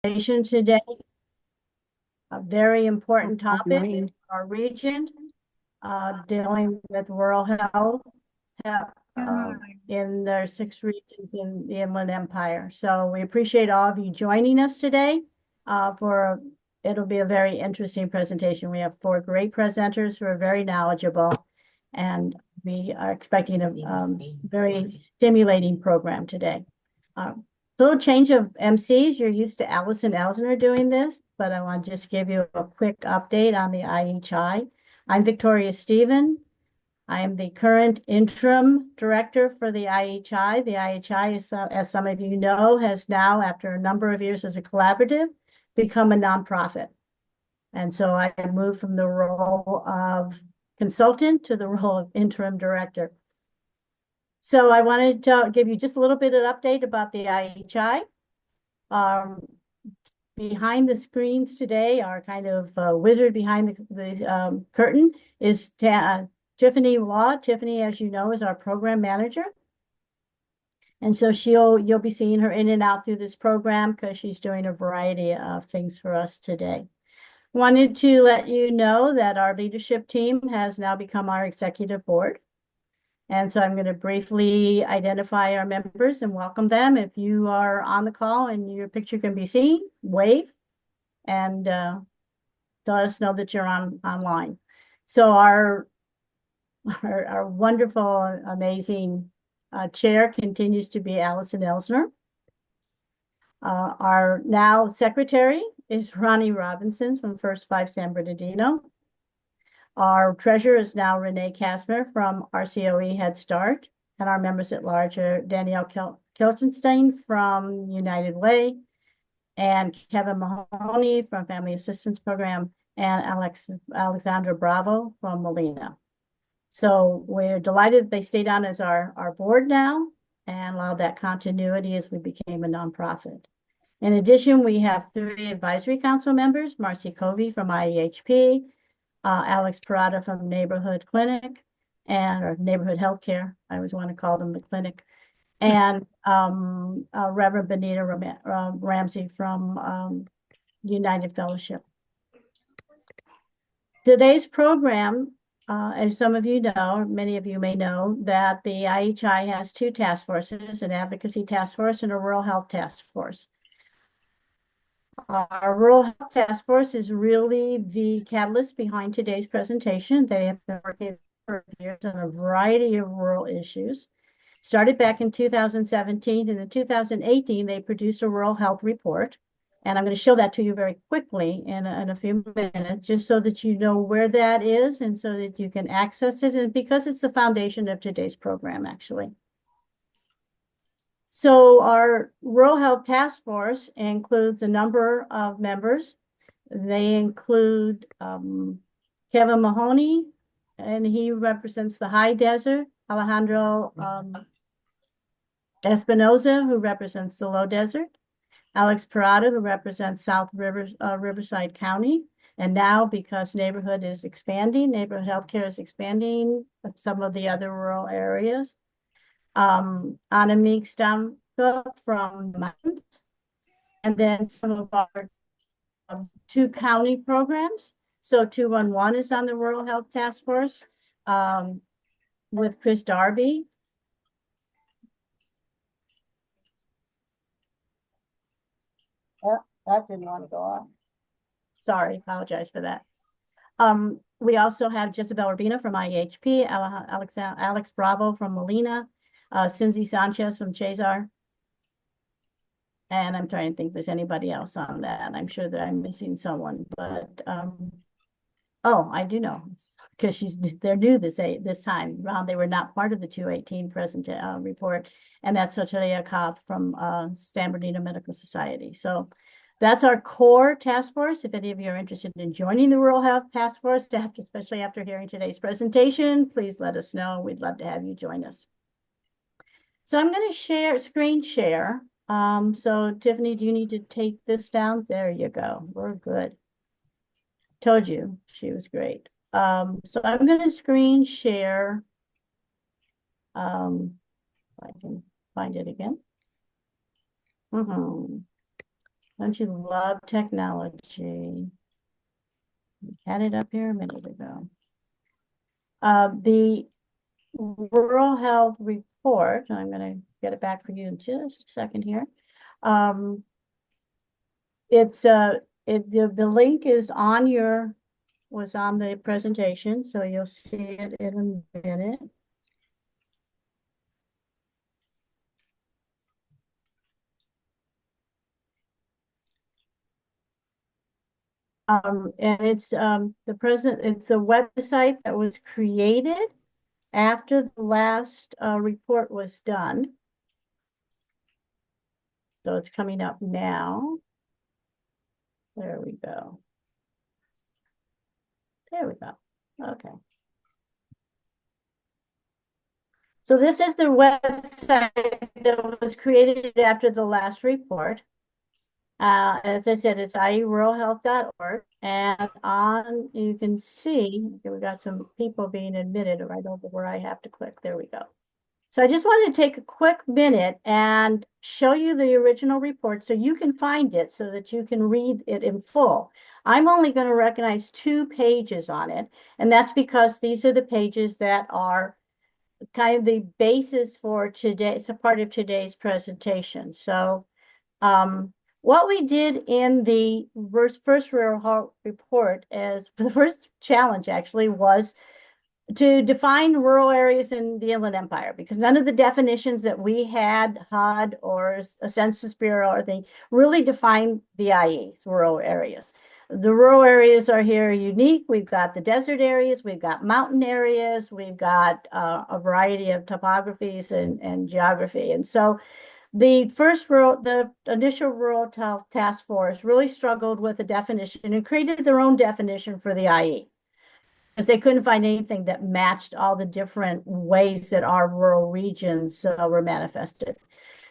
Today, a very important topic in Morning. our region, dealing with rural health in their 6 regions in the Inland Empire. So we appreciate all of you joining us today. It'll be a very interesting presentation. We have 4 great presenters who are very knowledgeable, and we are expecting a very stimulating program today. Little change of MCs. You're used to Allison Elsner doing this, but I want to just give you a quick update on the IHI. I'm Victoria Stephen. I am the current interim director for the IHI. The IHI, is, as some of you know, has now, after a number of years as a collaborative, become a nonprofit. And so I moved from the role of consultant to the role of interim director. So I wanted to give you just a little bit of update about the IHI. Behind the screens today, our kind of wizard behind the curtain is Tiffany Law. Tiffany, as you know, is our program manager. And so you'll be seeing her in and out through this program because she's doing a variety of things for us today. Wanted to let you know that our leadership team has now become our executive board. And so I'm going to briefly identify our members and welcome them. If you are on the call and your picture can be seen, wave and let us know that you're online. So our wonderful, amazing chair continues to be Allison Elsner. Our now secretary is Ronnie Robinson from First 5 San Bernardino. Our treasurer is now Renee Kasmer from RCOE Head Start, and our members at large are Danielle Kilchenstein from United Way, and Kevin Mahoney from Family Assistance Program, and Alexandra Bravo from Molina. So we're delighted they stayed on as our board now and allowed that continuity as we became a nonprofit. In addition, we have 3 advisory council members, Marcy Covey from IEHP, Alex Parada from Neighborhood Clinic or Neighborhood Healthcare. I always want to call them the clinic. And Reverend Benita Ramsey from United Fellowship. Today's program, as some of you know, many of you may know, that the IHI has 2 task forces, an advocacy task force and a rural health task force. Our Rural Health Task Force is really the catalyst behind today's presentation. They have been working for years on a variety of rural issues. Started back in 2017, and in 2018, they produced a rural health report. And I'm going to show that to you very quickly in a few minutes, just so that you know where that is and so that you can access it, and because it's the foundation of today's program, actually. So our Rural Health Task Force includes a number of members. They include Kevin Mahoney, and he represents the high desert. Alejandro Espinoza, who represents the low desert. Alex Parada, who represents Riverside County. And now, because neighborhood is expanding, neighborhood healthcare is expanding some of the other rural areas. Anna Meekstam from Mountains, and then some of our 2 county programs. So 211 is on the Rural Health Task Force with Chris Darby. Oh, that didn't want to go off. Sorry, apologize for that. We also have Jezebel Urbina from IEHP, Alex Bravo from Molina, Cindy Sanchez from Chazar. And I'm trying to think if there's anybody else on that. I'm sure that I'm missing someone, but oh, I do know, because they're new this time around. They were not part of the 218 present report, and that's Sotelia Cobb from San Bernardino Medical Society. So that's our core task force. If any of you are interested in joining the Rural Health Task Force, especially after hearing today's presentation, please let us know. We'd love to have you join us. So I'm going to screen share. So Tiffany, do you need to take this down? There you go. We're good. Told you she was great. So I'm going to screen share. If I can find it again. Don't you love technology? We had it up here a minute ago. The rural health report, I'm going to get it back for you in just a second here. It's the link is on was on the presentation, so you'll see it in a minute. And it's it's a website that was created after the last report was done. So it's coming up now. There we go. There we go. Okay. So this is the website that was created after the last report. As I said, it's ieruralhealth.org. And you can see, okay, we got some people being admitted right over where I have to click. There we go. So I just wanted to take a quick minute and show you the original report so you can find it so that you can read it in full. I'm only going to recognize 2 pages on it, and that's because these are the pages that are kind of the basis for today. It's a part of today's presentation. So what we did in the first rural health report as the first challenge actually was to define rural areas in the Inland Empire, because none of the definitions that we had, HUD or a Census Bureau or thing, really define the IEs, rural areas. The rural areas are here unique. We've got the desert areas, we've got mountain areas, we've got a variety of topographies and geography. And so the initial rural health task force really struggled with the definition and created their own definition for the IE, because they couldn't find anything that matched all the different ways that our rural regions were manifested.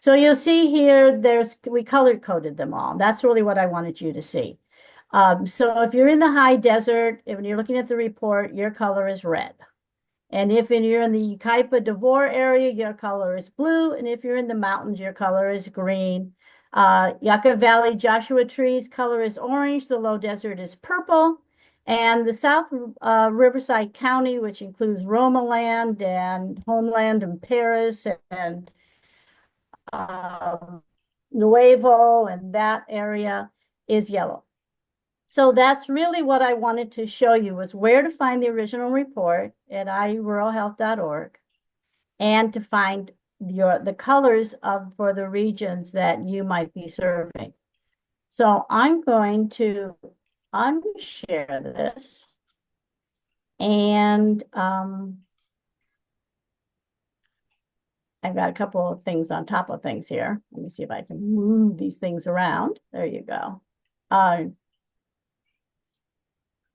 So you'll see here, we color coded them all. That's really what I wanted you to see. So if you're in the high desert, when you're looking at the report, your color is red. And if you're in the Kaipa Devore area, your color is blue. And if you're in the mountains, your color is green. Yucca Valley Joshua Tree's color is orange. The low desert is purple. And the South Riverside County, which includes Romaland and Homeland and Paris and Nuevo and that area, is yellow. So that's really what I wanted to show you, was where to find the original report at ieruralhealth.org and to find the colors for the regions that you might be serving. So I'm going to unshare this, and I've got a couple of things on top of things here. Let me see if I can move these things around. There you go.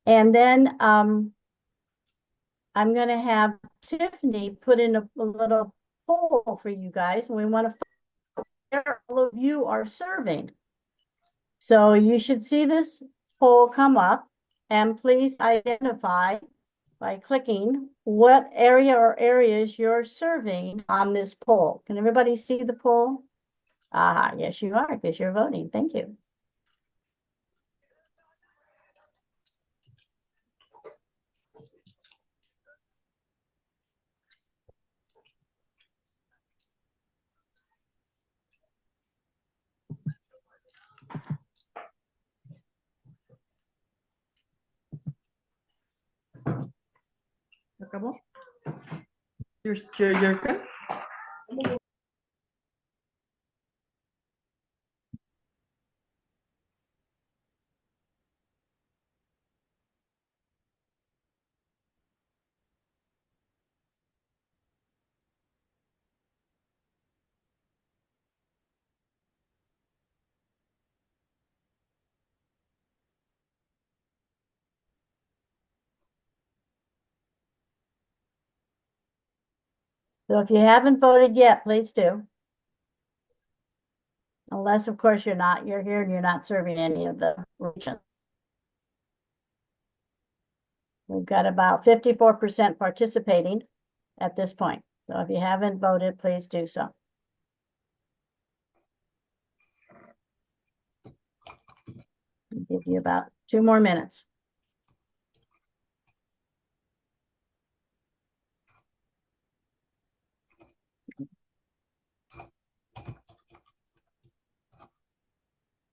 And then I'm going to have Tiffany put in a little poll for you guys. And we want to find where all of you are serving. So you should see this poll come up, and please identify by clicking what area or areas you're serving on this poll. Can everybody see the poll? Yes, you are, because you're voting. Thank you. You're good? So if you haven't voted yet, please do. Unless, of course, you're here and you're not serving any of the regions. We've got about 54% participating at this point. So if you haven't voted, please do so. Give you about 2 more minutes.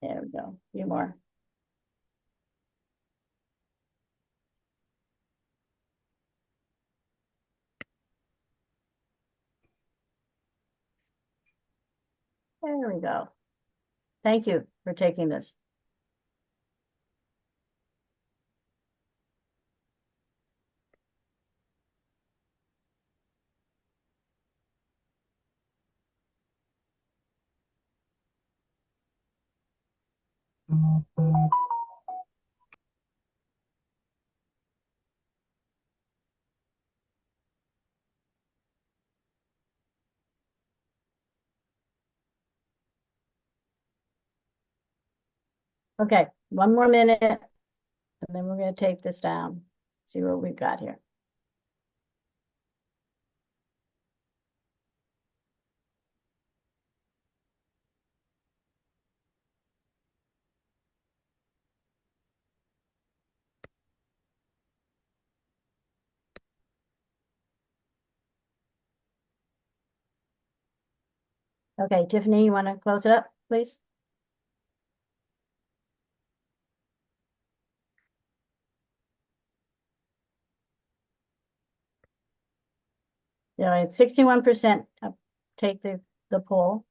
There we go. A few more. There we go. Thank you for taking this. Okay, 1 more minute, and then we're going to take this down, see what we've got here. Okay, Tiffany, you want to close it up, please? Yeah, it's 61% take the poll.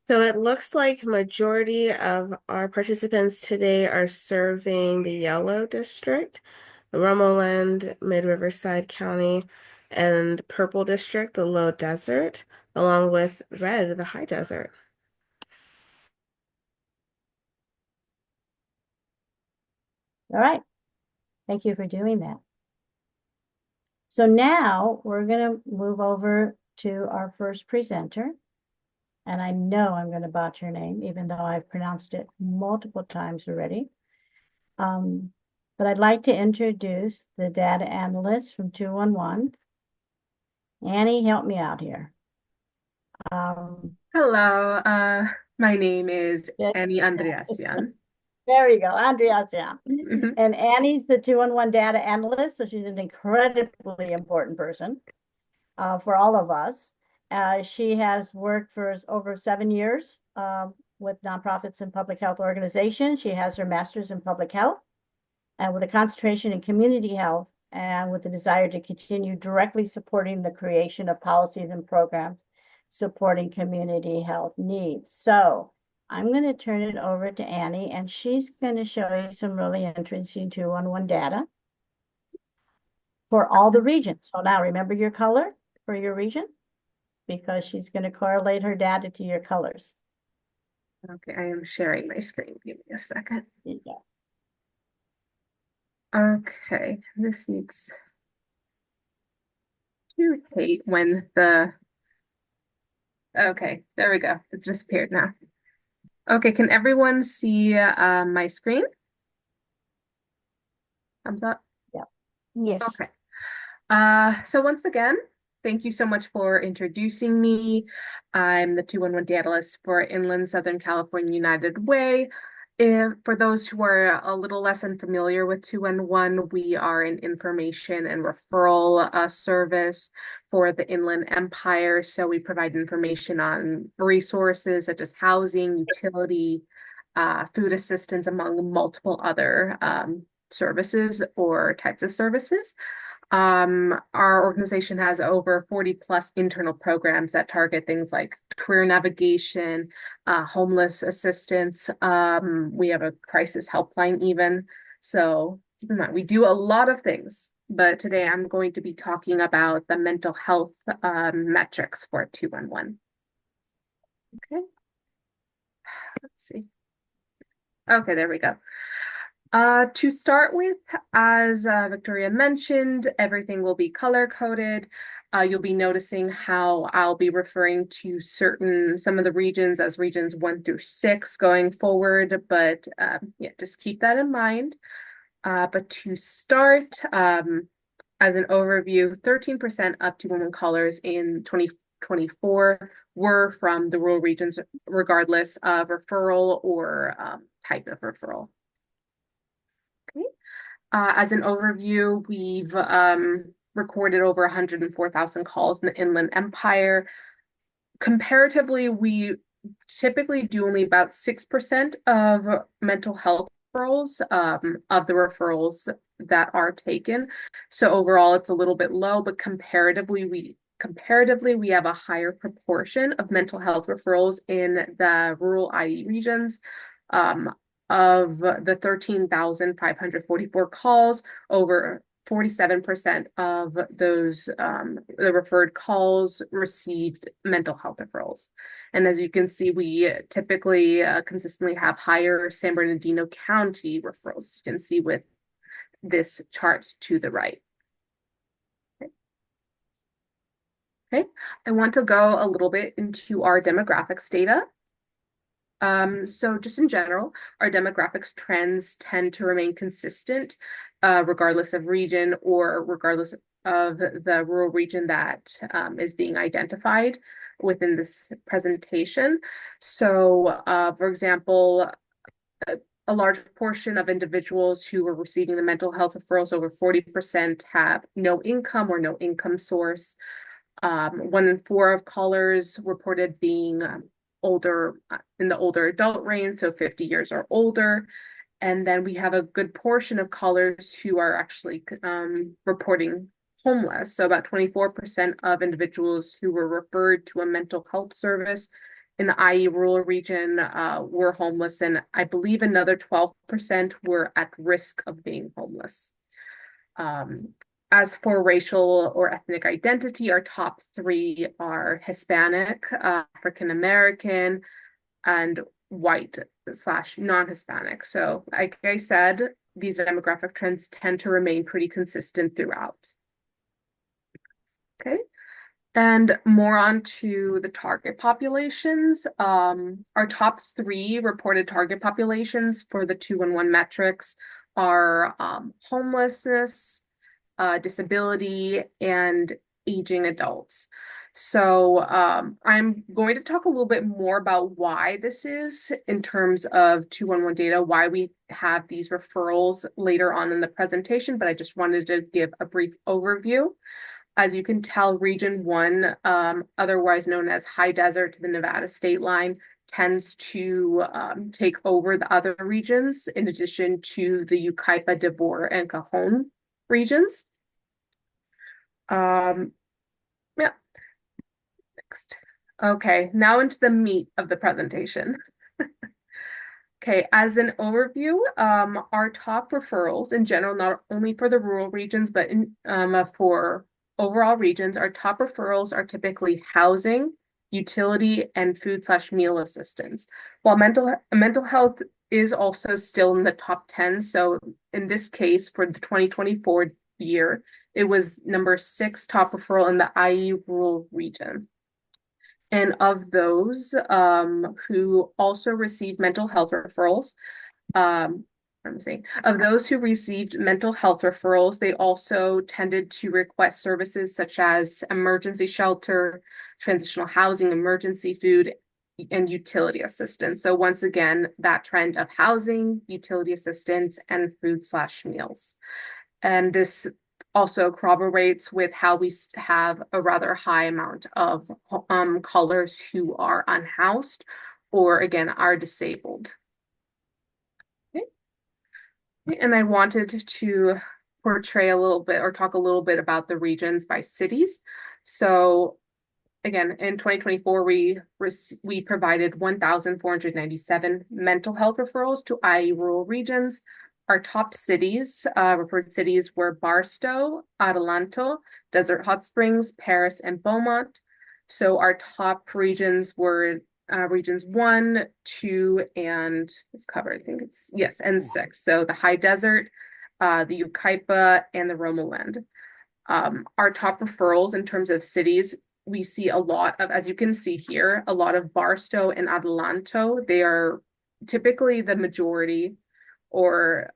So it looks like majority of our participants today are serving the yellow district, Rummeland, Mid-Riverside County, and purple district, the low desert, along with red, the high desert. All right, thank you for doing that. So now we're going to move over to our first presenter. And I know I'm going to botch her name, even though I've pronounced it multiple times already. But I'd like to introduce the data analyst from 211. Annie, help me out here. Hello, my name is Yeah, Annie Andreasian. there we go, Andrea. Yeah. Mhm. And Annie's the 211 data analyst, so she's an incredibly important person for all of us. She has worked for over 7 years with nonprofits and public health organizations. She has her master's in public health and with a concentration in community health and with the desire to continue directly supporting the creation of policies and programs supporting community health needs. So I'm going to turn it over to Annie, and she's going to show you some really interesting 211 data for all the regions. So now remember your color for your region, because she's going to correlate her data to your colors. Okay, I am sharing my screen. Give me a second. Yeah. Okay, this needs to hate when the... Okay, there we go. It's disappeared now. Okay, can everyone see my screen? Thumbs up? Yeah. Yes. Okay. So once again, thank you so much for introducing me. I'm the 211 data analyst for Inland Southern California United Way. For those who are a little less unfamiliar with 211, we are an information and referral service for the Inland Empire. So we provide information on resources such as housing, utility, food assistance, among multiple other services or types of services. Our organization has over 40 plus internal programs that target things like career navigation, homeless assistance. We have a crisis helpline even. So keep in mind, we do a lot of things, but today I'm going to be talking about the mental health metrics for 211. Okay, let's see. Okay, there we go. To start with, as Victoria mentioned, everything will be color-coded. You'll be noticing how I'll be referring to some of the regions as regions 1 through 6 going forward, but yeah, just keep that in mind. But to start, as an overview, 13% of 211 callers in 2024 were from the rural regions, regardless of referral or type of referral. Okay. As an overview, we've recorded over 104,000 calls in the Inland Empire. Comparatively, we typically do only about 6% of mental health referrals, of the referrals that are taken. So overall, it's a little bit low, but comparatively, we have a higher proportion of mental health referrals in the rural IE regions. Of the 13,544 calls, over 47% of those the referred calls received mental health referrals. And as you can see, we typically consistently have higher San Bernardino County referrals. You can see with this chart to the right. Okay, I want to go a little bit into our demographics data. So just in general, our demographics trends tend to remain consistent, regardless of region or regardless of the rural region that is being identified within this presentation. So, for example, a large portion of individuals who are receiving the mental health referrals, over 40%, have no income or no income source. 1 in 4 of callers reported being older, in the older adult range, so 50 years or older. And then we have a good portion of callers who are actually reporting homeless. So about 24% of individuals who were referred to a mental health service in the IE rural region were homeless, and I believe another 12% were at risk of being homeless. As for racial or ethnic identity, our top 3 are Hispanic, African American, and white / non-Hispanic. So like I said, these demographic trends tend to remain pretty consistent throughout. Okay. And more on to the target populations. Our top 3 reported target populations for the 211 metrics are homelessness, disability, and aging adults. So I'm going to talk a little bit more about why this is in terms of 211 data, why we have these referrals later on in the presentation, but I just wanted to give a brief overview. As you can tell, Region 1, otherwise known as High Desert to the Nevada state line, tends to take over the other regions, in addition to the Yucaipa, Devore, and Cajon regions. Yeah. Next. Okay, now into the meat of the presentation. Okay, as an overview, our top referrals in general, not only for the rural regions, but for overall regions, our top referrals are typically housing, utility, and food / meal assistance. While mental health is also still in the top 10. So in this case, for the 2024 year, it was number 6 top referral in the IE rural region. And of those who also received mental health referrals, of those who received mental health referrals, they also tended to request services such as emergency shelter, transitional housing, emergency food, and utility assistance. So once again, that trend of housing, utility assistance, and food / meals. And this also corroborates with how we have a rather high amount of callers who are unhoused or, again, are disabled. Okay. And I wanted to portray a little bit or talk a little bit about the regions by cities. So again, in 2024, we provided 1,497 mental health referrals to IE rural regions. Our top cities, referred cities, were Barstow, Adelanto, Desert Hot Springs, Paris, and Beaumont. So our top regions were regions 1, 2, and it's covered, I think it's, yes, and 6. So the High Desert, the Yucaipa, and the Romoland. Our top referrals in terms of cities, we see a lot of, as you can see here, a lot of Barstow and Adelanto. They are typically the majority or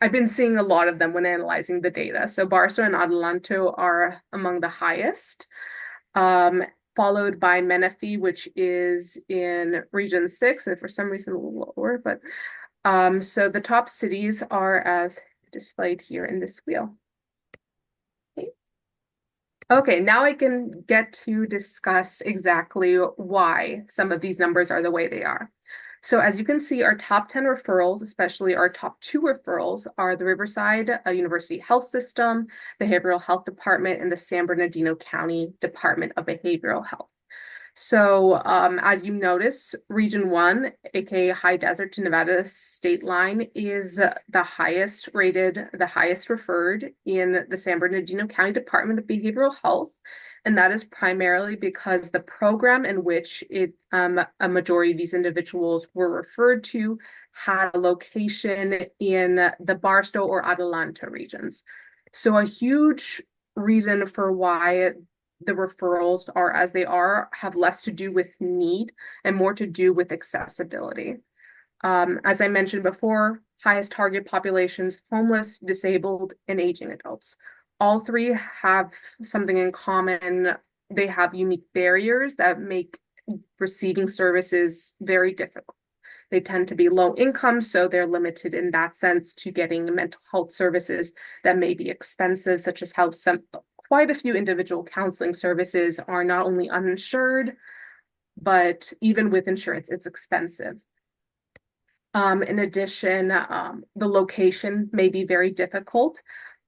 I've been seeing a lot of them when analyzing the data. So Barstow and Adelanto are among the highest, um, followed by Menifee, which is in Region 6, and for some reason a little lower. But so the top cities are as displayed here in this wheel. Okay. Okay, now I can get to discuss exactly why some of these numbers are the way they are. So as you can see, our top 10 referrals, especially our top 2 referrals, are the Riverside University Health System, Behavioral Health Department, and the San Bernardino County Department of Behavioral Health. So as you notice, Region 1, aka High Desert to Nevada state line, is the highest rated, the highest referred in the San Bernardino County Department of Behavioral Health. And that is primarily because the program in which a majority of these individuals were referred to had a location in the Barstow or Adelanto regions. So a huge reason for why the referrals are as they are have less to do with need and more to do with accessibility. As I mentioned before, highest target populations, homeless, disabled, and aging adults. All three have something in common. They have unique barriers that make receiving services very difficult. They tend to be low income, so they're limited in that sense to getting mental health services that may be expensive, such as how quite a few individual counseling services are not only uninsured, but even with insurance, it's expensive. In addition, the location may be very difficult.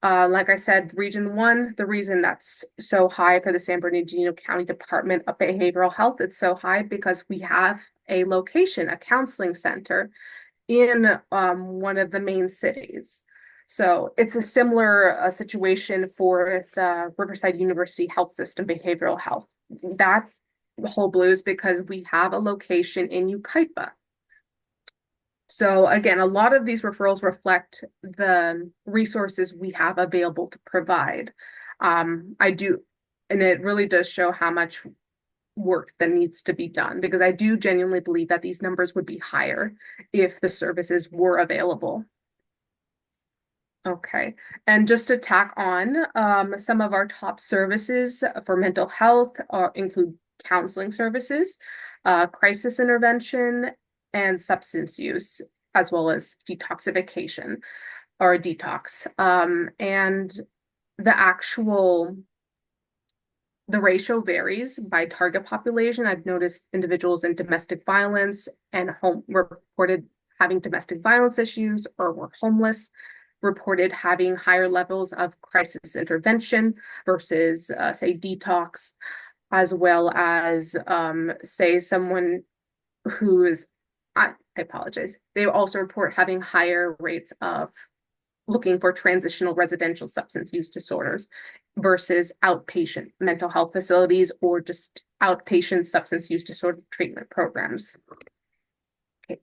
Like I said, Region 1, the reason that's so high for the San Bernardino County Department of Behavioral Health, it's so high because we have a location, a counseling center in one of the main cities. So it's a similar situation for the Riverside University Health System Behavioral Health. That's the whole blues because we have a location in Yucaipa. So again, a lot of these referrals reflect the resources we have available to provide. And it really does show how much work that needs to be done because I do genuinely believe that these numbers would be higher if the services were available. Okay, and just to tack on, some of our top services for mental health include counseling services, crisis intervention, and substance use, as well as detoxification or detox. And the ratio varies by target population. I've noticed individuals in domestic violence and home reported having domestic violence issues or were homeless, reported having higher levels of crisis intervention versus, say, detox, as well as, say, someone who is, I apologize. They also report having higher rates of looking for transitional residential substance use disorders versus outpatient mental health facilities or just outpatient substance use disorder treatment programs. Okay.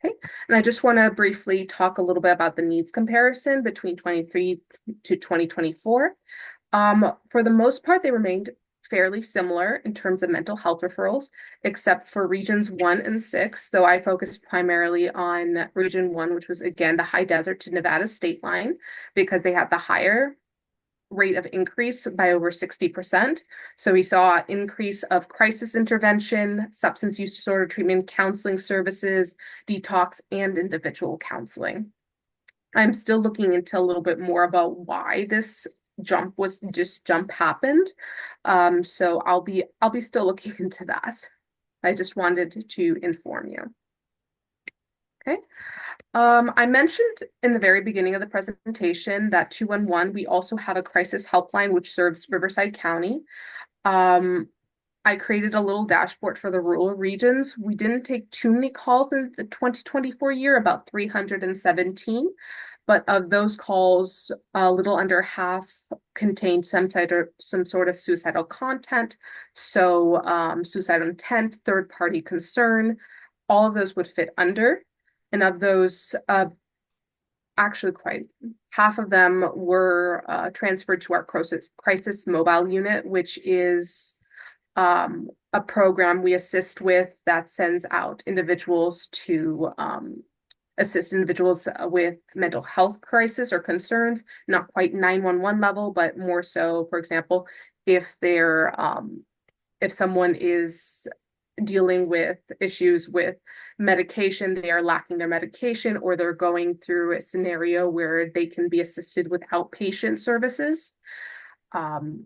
Okay, and I just want to briefly talk a little bit about the needs comparison between 23 to 2024. For the most part, they remained fairly similar in terms of mental health referrals, except for regions 1 and 6, though I focused primarily on region 1, which was again the high desert to Nevada state line, because they had the higher rate of increase by over 60%. So we saw an increase of crisis intervention, substance use disorder treatment, counseling services, detox, and individual counseling. I'm still looking into a little bit more about why this jump happened. So I'll be still looking into that. I just wanted to inform you. Okay. I mentioned in the very beginning of the presentation that 211, we also have a crisis helpline which serves Riverside County. I created a little dashboard for the rural regions. We didn't take too many calls in the 2024 year, about 317. But of those calls, a little under half contained some sort of suicidal content. So suicidal intent, third-party concern, all of those would fit under. And of those, actually quite half of them were transferred to our crisis mobile unit, which is a program we assist with that sends out individuals to assist individuals with mental health crisis or concerns, not quite 911 level, but more so, for example, if they're if someone is dealing with issues with medication, they are lacking their medication, or they're going through a scenario where they can be assisted with outpatient services. Um,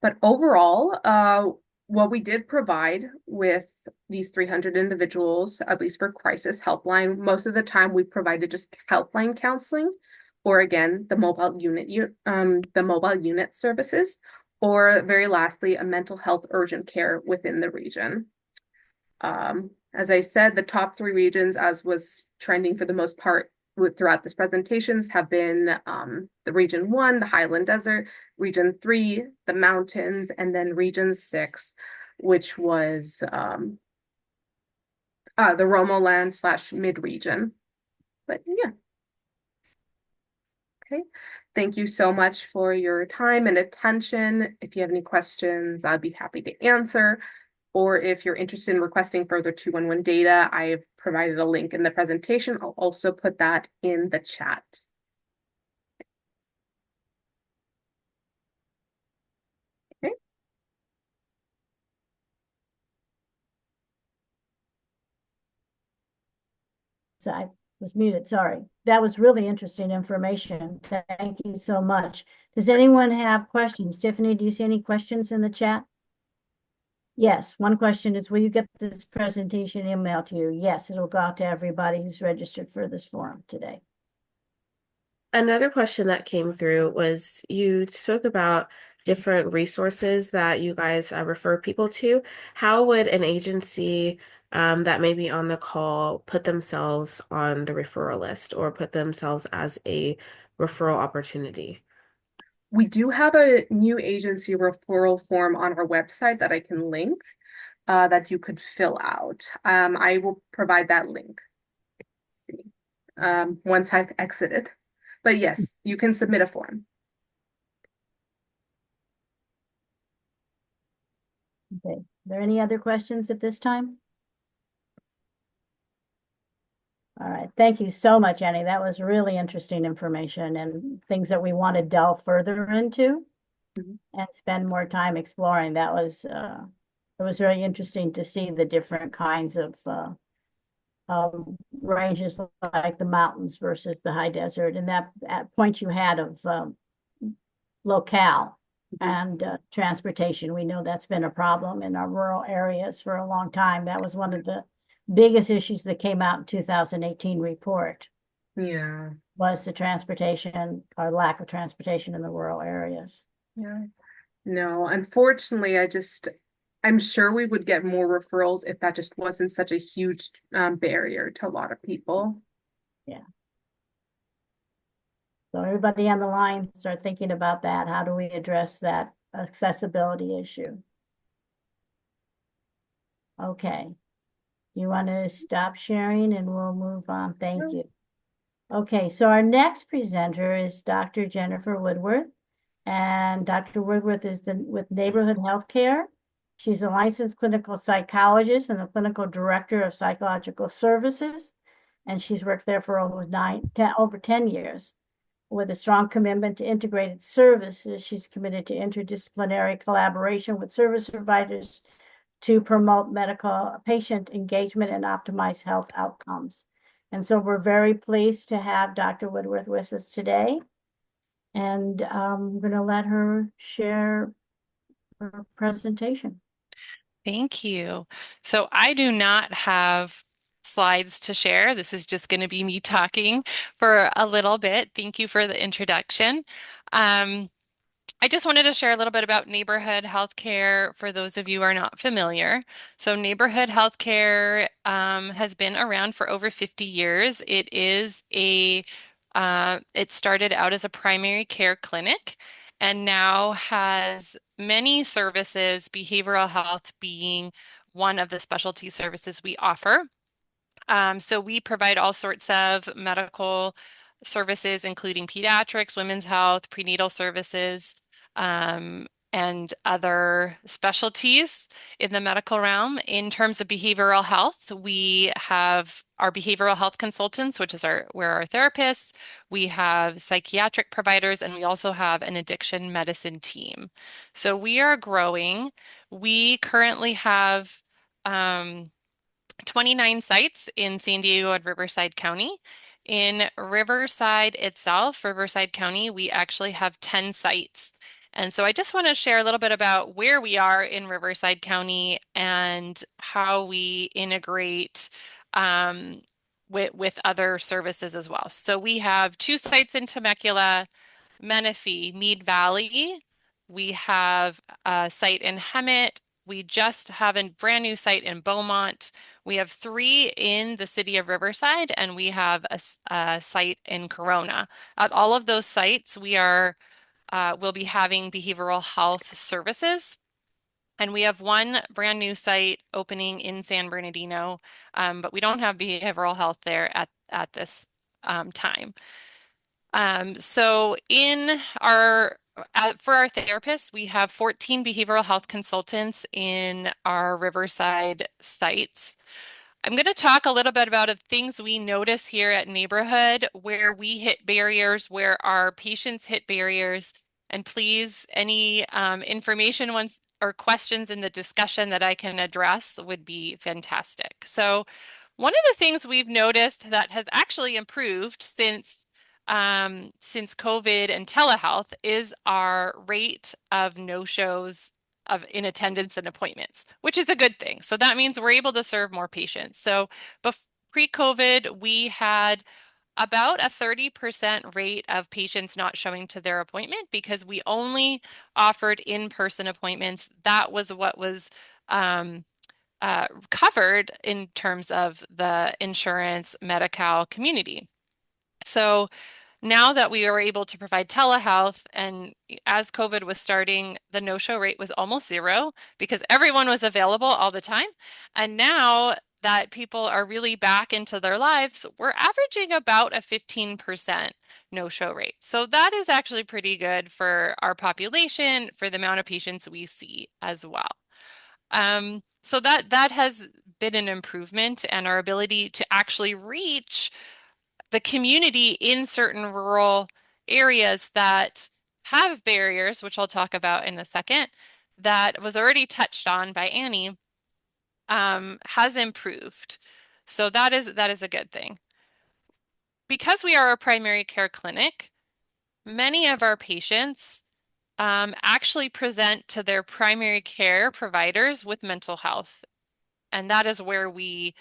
but overall, what we did provide with these 300 individuals, at least for crisis helpline, most of the time we provided just helpline counseling, or again, the mobile unit services, or very lastly, a mental health urgent care within the region. As I said, the top three regions, as was trending for the most part throughout this presentations, have been the region 1, the Highland Desert, region 3, the mountains, and then region 6, which was the Romoland / mid-region. But yeah, okay. Thank you so much for your time and attention. If you have any questions, I'd be happy to answer. Or if you're interested in requesting further 211 data, I've provided a link in the presentation. I'll also put that in the chat. Okay. So I was muted, sorry. That was really interesting information. Thank you so much. Does anyone have questions? Tiffany, do you see any questions in the chat? Yes, one question is, will you get this presentation emailed to you? Yes, it'll go out to everybody who's registered for this forum today. Another question that came through was you spoke about different resources that you guys refer people to. How would an agency that may be on the call put themselves on the referral list or put themselves as a referral opportunity? We do have a new agency referral form on our website that I can link that you could fill out. I will provide that link. Let's see. Once I've exited. But yes, you can submit a form. Okay, are there any other questions at this time? All right, thank you so much, Annie. That was really interesting information and things that we want to delve further into and spend more time exploring. That was it was very interesting to see the different kinds of ranges like the mountains versus the high desert, and that point you had of locale and transportation. We know that's been a problem in our rural areas for a long time. That was one of the biggest issues that came out in 2018 report. Yeah. Was the transportation or lack of transportation in the rural areas. Yeah. No, unfortunately, I'm sure we would get more referrals if that just wasn't such a huge barrier to a lot of people. Yeah. So everybody on the line, start thinking about that. How do we address that accessibility issue? Okay. You want to stop sharing and we'll move on. Thank you. Okay, so our next presenter is Dr. Jennifer Woodworth. And Dr. Woodworth is with Neighborhood Healthcare. She's a licensed clinical psychologist and the clinical director of psychological services. And she's worked there for over 10 years. With a strong commitment to integrated services, she's committed to interdisciplinary collaboration with service providers to promote medical patient engagement and optimize health outcomes. And so we're very pleased to have Dr. Woodworth with us today. And I'm going to let her share her presentation. Thank you. So I do not have slides to share. This is just going to be me talking for a little bit. Thank you for the introduction. I just wanted to share a little bit about neighborhood healthcare for those of you who are not familiar. So neighborhood healthcare has been around for over 50 years. It started out as a primary care clinic and now has many services, behavioral health being one of the specialty services we offer. So we provide all sorts of medical services, including pediatrics, women's health, prenatal services, and other specialties in the medical realm. In terms of behavioral health, we have our behavioral health consultants, which is where our therapists, we have psychiatric providers, and we also have an addiction medicine team. So we are growing. We currently have 29 sites in San Diego and Riverside County. In Riverside itself, Riverside County, we actually have 10 sites. And so I just want to share a little bit about where we are in Riverside County and how we integrate with other services as well. So we have 2 sites in Temecula, Menifee, Mead Valley. We have a site in Hemet. We just have a brand new site in Beaumont. We have 3 in the city of Riverside, and we have a site in Corona. At all of those sites, we'll be having behavioral health services. And we have 1 brand new site opening in San Bernardino, but we don't have behavioral health there at this time. So for our therapists, we have 14 behavioral health consultants in our Riverside sites. I'm going to talk a little bit about the things we notice here at Neighborhood, where we hit barriers, where our patients hit barriers, and please, any information or questions in the discussion that I can address would be fantastic. So one of the things we've noticed that has actually improved since COVID and telehealth is our rate of no-shows in attendance and appointments, which is a good thing. So that means we're able to serve more patients. So pre-COVID, we had about a 30% rate of patients not showing to their appointment because we only offered in-person appointments. That was what was covered in terms of the insurance Medi-Cal community. So now that we were able to provide telehealth, and as COVID was starting, the no-show rate was almost 0 because everyone was available all the time. And now that people are really back into their lives, we're averaging about a 15% no-show rate. So that is actually pretty good for our population, for the amount of patients we see as well. So that has been an improvement, and our ability to actually reach the community in certain rural areas that have barriers, which I'll talk about in a second, that was already touched on by Annie, has improved. So that is a good thing. Because we are a primary care clinic, many of our patients actually present to their primary care providers with mental health. And that is where we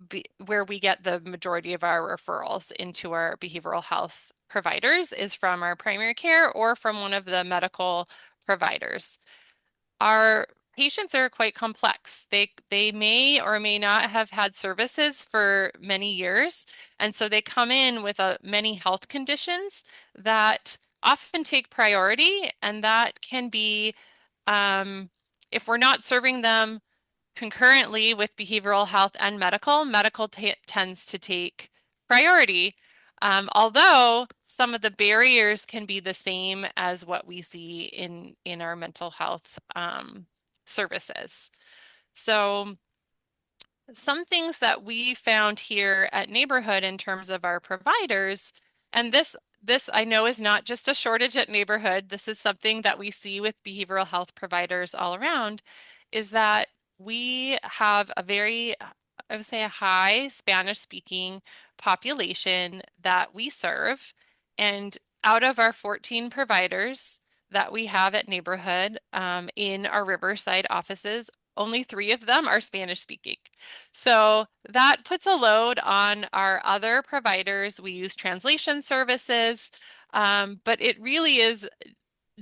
get the majority of our referrals into our behavioral health providers is from our primary care or from one of the medical providers. Our patients are quite complex. They may or may not have had services for many years, and so they come in with many health conditions that often take priority, and that can be if we're not serving them concurrently with behavioral health and medical tends to take priority, although some of the barriers can be the same as what we see in our mental health services. So some things that we found here at Neighborhood in terms of our providers, and this I know is not just a shortage at Neighborhood, this is something that we see with behavioral health providers all around, is that we have a very, I would say, a high Spanish speaking population that we serve. And out of our 14 providers that we have at Neighborhood in our Riverside offices, only 3 of them are Spanish speaking. So that puts a load on our other providers. We use translation services, but it really is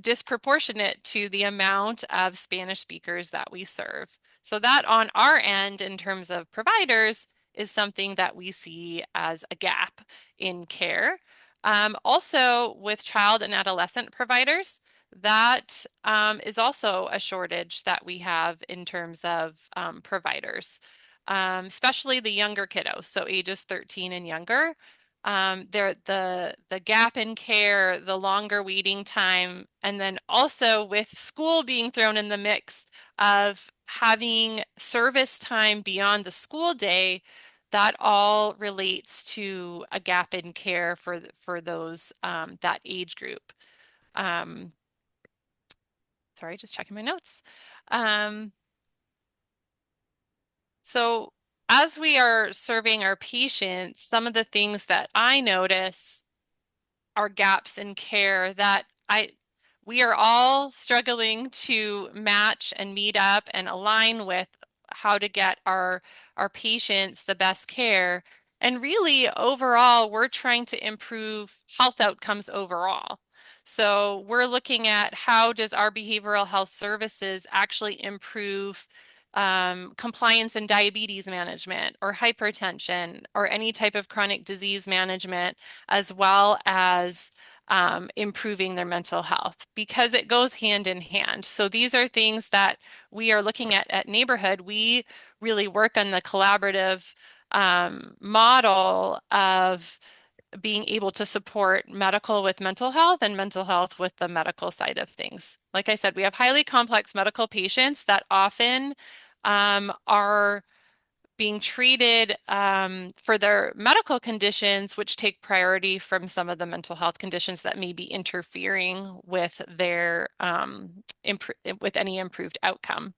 disproportionate to the amount of Spanish speakers that we serve. So that on our end, in terms of providers, is something that we see as a gap in care. Also, with child and adolescent providers, that is also a shortage that we have in terms of providers, especially the younger kiddos, so ages 13 and younger. the gap in care, the longer waiting time, and then also with school being thrown in the mix of having service time beyond the school day, that all relates to a gap in care for those that age group. Um, sorry, just checking my notes. Um, so as we are serving our patients, some of the things that I notice are gaps in care that we are all struggling to match and meet up and align with how to get our patients the best care. And really, overall, we're trying to improve health outcomes overall. So we're looking at how does our behavioral health services actually improve compliance in diabetes management or hypertension or any type of chronic disease management, as well as improving their mental health, because it goes hand in hand. So these are things that we are looking at neighborhood. We really work on the collaborative model of being able to support medical with mental health and mental health with the medical side of things. Like I said, we have highly complex medical patients that often are being treated for their medical conditions, which take priority from some of the mental health conditions that may be interfering with their with any improved outcome.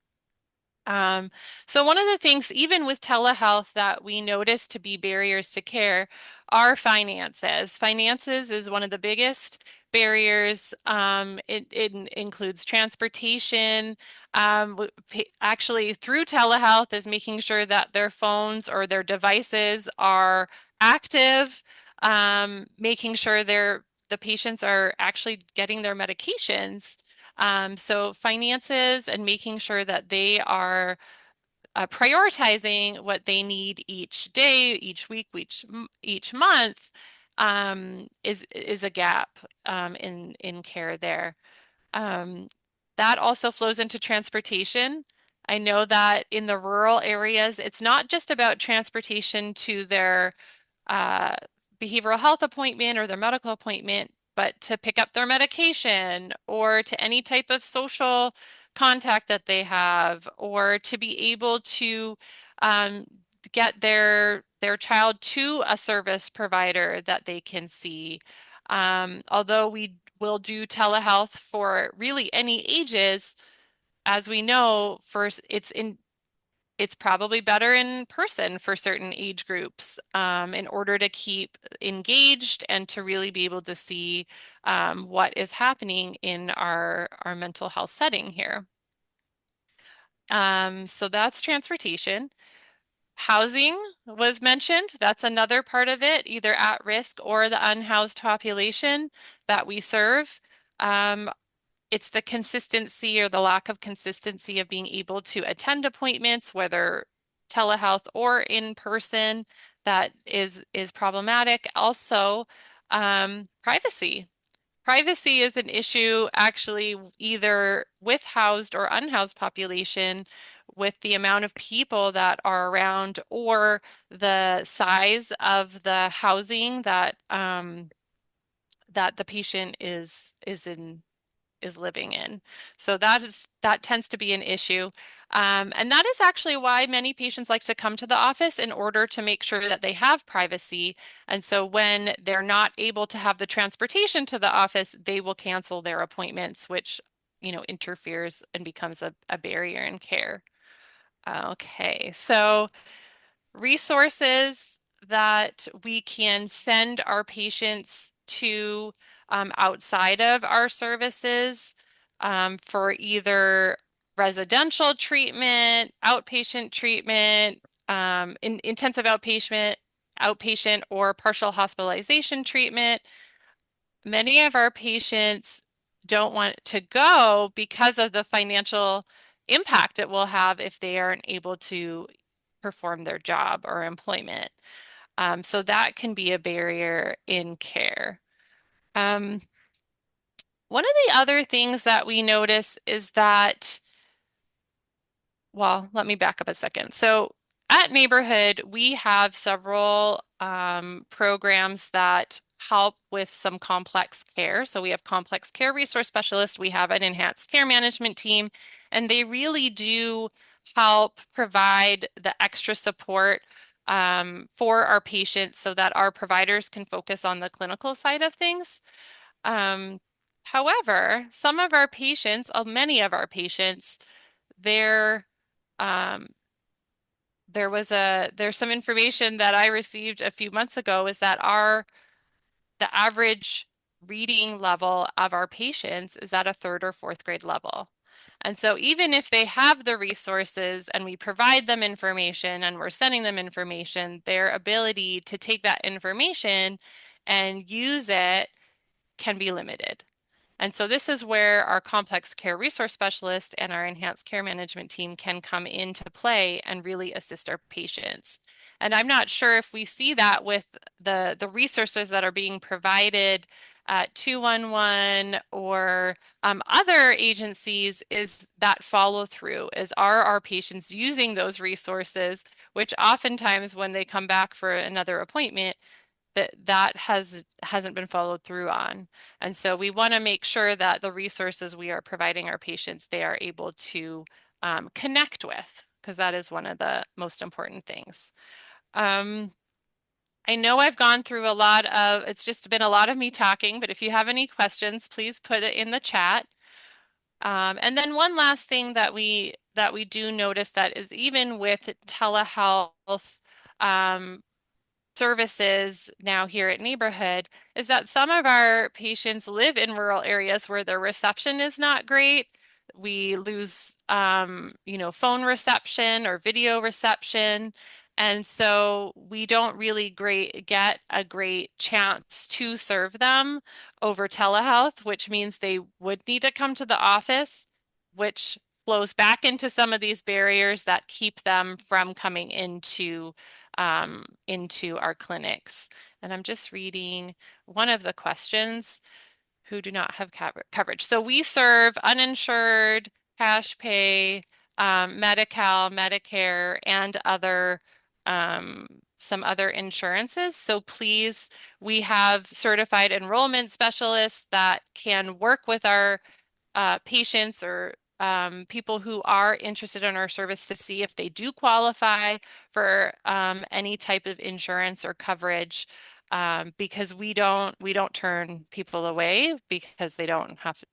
So one of the things, even with telehealth, that we notice to be barriers to care are finances. Finances is one of the biggest barriers. It includes transportation. Actually, through telehealth is making sure that their phones or their devices are active, making sure the patients are actually getting their medications. So finances and making sure that they are prioritizing what they need each day, each week, each month is a gap in care there. That also flows into transportation. I know that in the rural areas, it's not just about transportation to their uh, behavioral health appointment or their medical appointment, but to pick up their medication or to any type of social contact that they have, or to be able to um, get their child to a service provider that they can see. Although we will do telehealth for really any ages, as we know, first it's probably better in person for certain age groups in order to keep engaged and to really be able to see what is happening in our mental health setting here. So that's transportation. Housing was mentioned. That's another part of it, either at risk or the unhoused population that we serve. Um, it's the consistency or the lack of consistency of being able to attend appointments, whether telehealth or in person, that is problematic. Also, privacy. Privacy is an issue actually either with housed or unhoused population, with the amount of people that are around or the size of the housing that that the patient is living in. So that tends to be an issue. And that is actually why many patients like to come to the office in order to make sure that they have privacy. And so when they're not able to have the transportation to the office, they will cancel their appointments, which, interferes and becomes a barrier in care. Okay, so resources that we can send our patients to outside of our services for either residential treatment, outpatient treatment, intensive outpatient or partial hospitalization treatment. Many of our patients don't want to go because of the financial impact it will have if they aren't able to perform their job or employment. So that can be a barrier in care. Um, One of the other things that we notice is that, well, let me back up a second. So at Neighborhood, we have several programs that help with some complex care. So we have complex care resource specialists, we have an enhanced care management team, and they really do help provide the extra support for our patients so that our providers can focus on the clinical side of things. Um, However, some of our patients, many of our patients, they're um, there's some information that I received a few months ago is that the average reading level of our patients is at a third or fourth grade level. And so even if they have the resources and we provide them information and we're sending them information, their ability to take that information and use it can be limited. And so this is where our complex care resource specialist and our enhanced care management team can come into play and really assist our patients. And I'm not sure if we see that with the resources that are being provided at 211 or other agencies, is that follow through? Are our patients using those resources, which oftentimes when they come back for another appointment, that hasn't been followed through on. And so we want to make sure that the resources we are providing our patients, they are able to connect with, because that is one of the most important things. I know I've gone through it's just been a lot of me talking, but if you have any questions, please put it in the chat. And then one last thing that we do notice that is even with telehealth, services now here at Neighborhood is that some of our patients live in rural areas where the reception is not great. We lose, phone reception or video reception. And so we don't really get a great chance to serve them over telehealth, which means they would need to come to the office, which flows back into some of these barriers that keep them from coming into our clinics. And I'm just reading one of the questions, who do not have coverage. So we serve uninsured, cash pay, Medi-Cal, Medicare, and some other insurances. So please, we have certified enrollment specialists that can work with our patients or people who are interested in our service to see if they do qualify for any type of insurance or coverage, because we don't turn people away because they don't have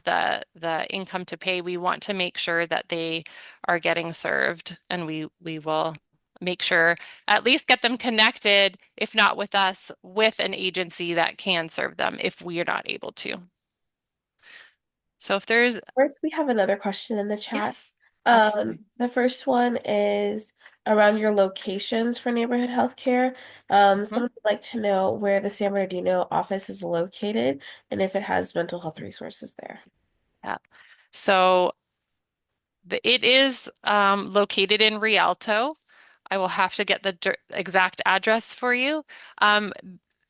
the income to pay. We want to make sure that they are getting served, and we will make sure at least get them connected, if not with us, with an agency that can serve them if we are not able to. So if there's, We have another question in the chat. yes, absolutely. The first one is around your locations for neighborhood healthcare. Mhm. Someone would like to know where the San Bernardino office is located and if it has mental health resources there. Yeah. So it is located in Rialto. I will have to get the exact address for you. Um,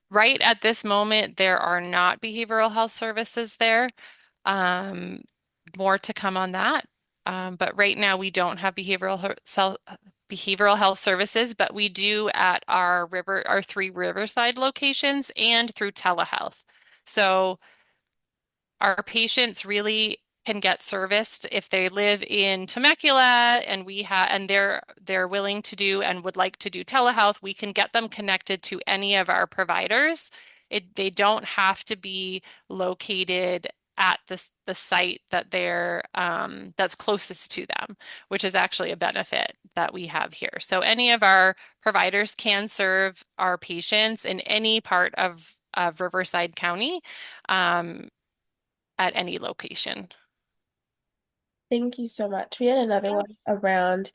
right at this moment, there are not behavioral health services there. Um, More to come on that. But right now, we don't have behavioral health services, but we do at our 3 Riverside locations and through telehealth. So our patients really can get serviced if they live in Temecula and they're willing to do and would like to do telehealth. We can get them connected to any of our providers. They don't have to be located at the site that's closest to them, which is actually a benefit that we have here. So any of our providers can serve our patients in any part of Riverside County. Um, at any location. Thank you so much. We had another one Yes. around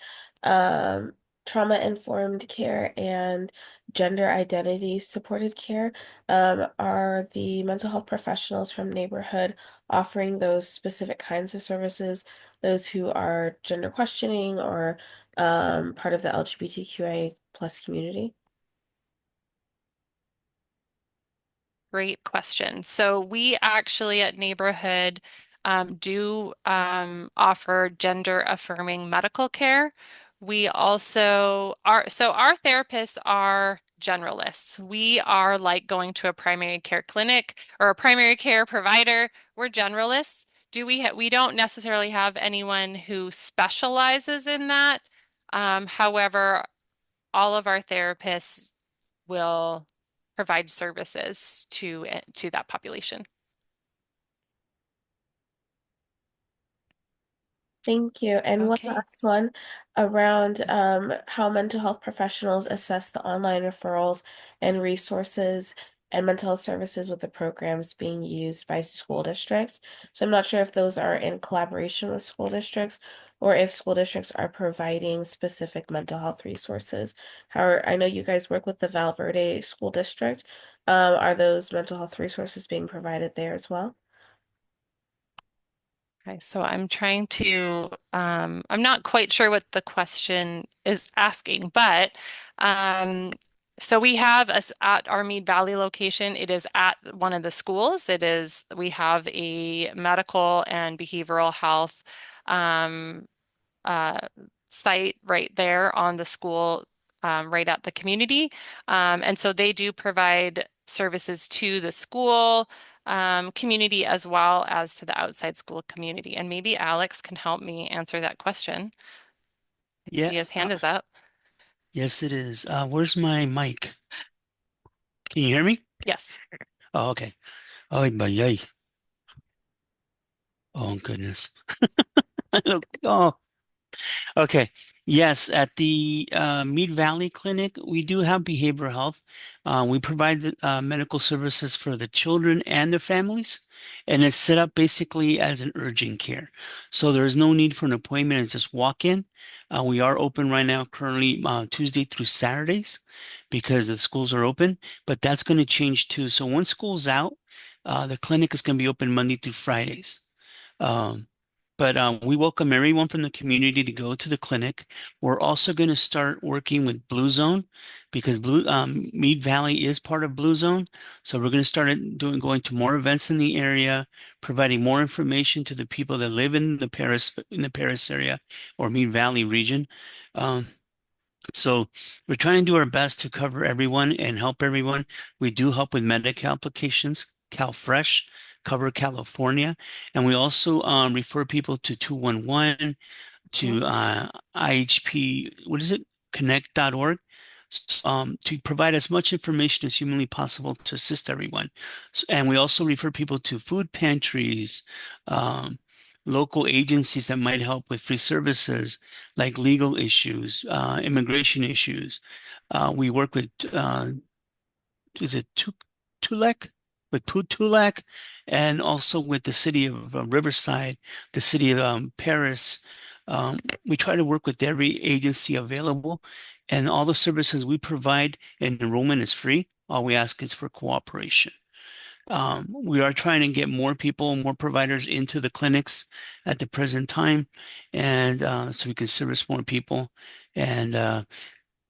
trauma-informed care and gender identity supported care. Are the mental health professionals from neighborhood offering those specific kinds of services, those who are gender questioning or part of the LGBTQIA plus community? Great question. So we actually at Neighborhood do offer gender affirming medical care. We also are, so our therapists are generalists. We are like going to a primary care clinic or a primary care provider. We're generalists. We don't necessarily have anyone who specializes in that. However, all of our therapists will provide services to that population. Thank you. And one Okay. last one around how mental health professionals assess the online referrals and resources and mental health services with the programs being used by school districts. So I'm not sure if those are in collaboration with school districts or if school districts are providing specific mental health resources. However, I know you guys work with the Val Verde School District. Are those mental health resources being provided there as well? Okay, so I'm trying to, I'm not quite sure what the question is asking, but so we have us at our Mead Valley location. It is at one of the schools. We have a medical and behavioral health um, uh, site right there on the school, right at the community. And so they do provide services to the school community as well as to the outside school community. And maybe Alex can help me answer that question. I Yeah, see his hand is up. yes, it is. Where's my mic? Can you hear me? Yes. Oh, okay. Oh, ay. Oh, goodness. Oh, okay. Yes, at the Mead Valley Clinic, we do have behavioral health. We provide the, medical services for the children and their families, and it's set up basically as an urgent care. So there's no need for an appointment. It's just walk in. We are open right now, currently Tuesday through Saturdays, because the schools are open, but that's going to change too. So once school's out, the clinic is going to be open Monday through Fridays. Um, but we welcome everyone from the community to go to the clinic. We're also going to start working with Blue Zone because Mead Valley is part of Blue Zone. So we're going to start going to more events in the area, providing more information to the people that live in the Paris area or Mead Valley region. Um, so we're trying to do our best to cover everyone and help everyone. We do help with medical applications, CalFresh, Cover California, and we also refer people to 211, to IHP, what is it? Connect.org, to provide as much information as humanly possible to assist everyone. And we also refer people to food pantries, um, local agencies that might help with free services like legal issues, immigration issues. We work with is it Tulek? With Tulek, and also with the city of Riverside, the city of Paris. We try to work with every agency available, and all the services we provide, and enrollment is free. All we ask is for cooperation. We are trying to get more people, more providers into the clinics at the present time, and so we can service more people. And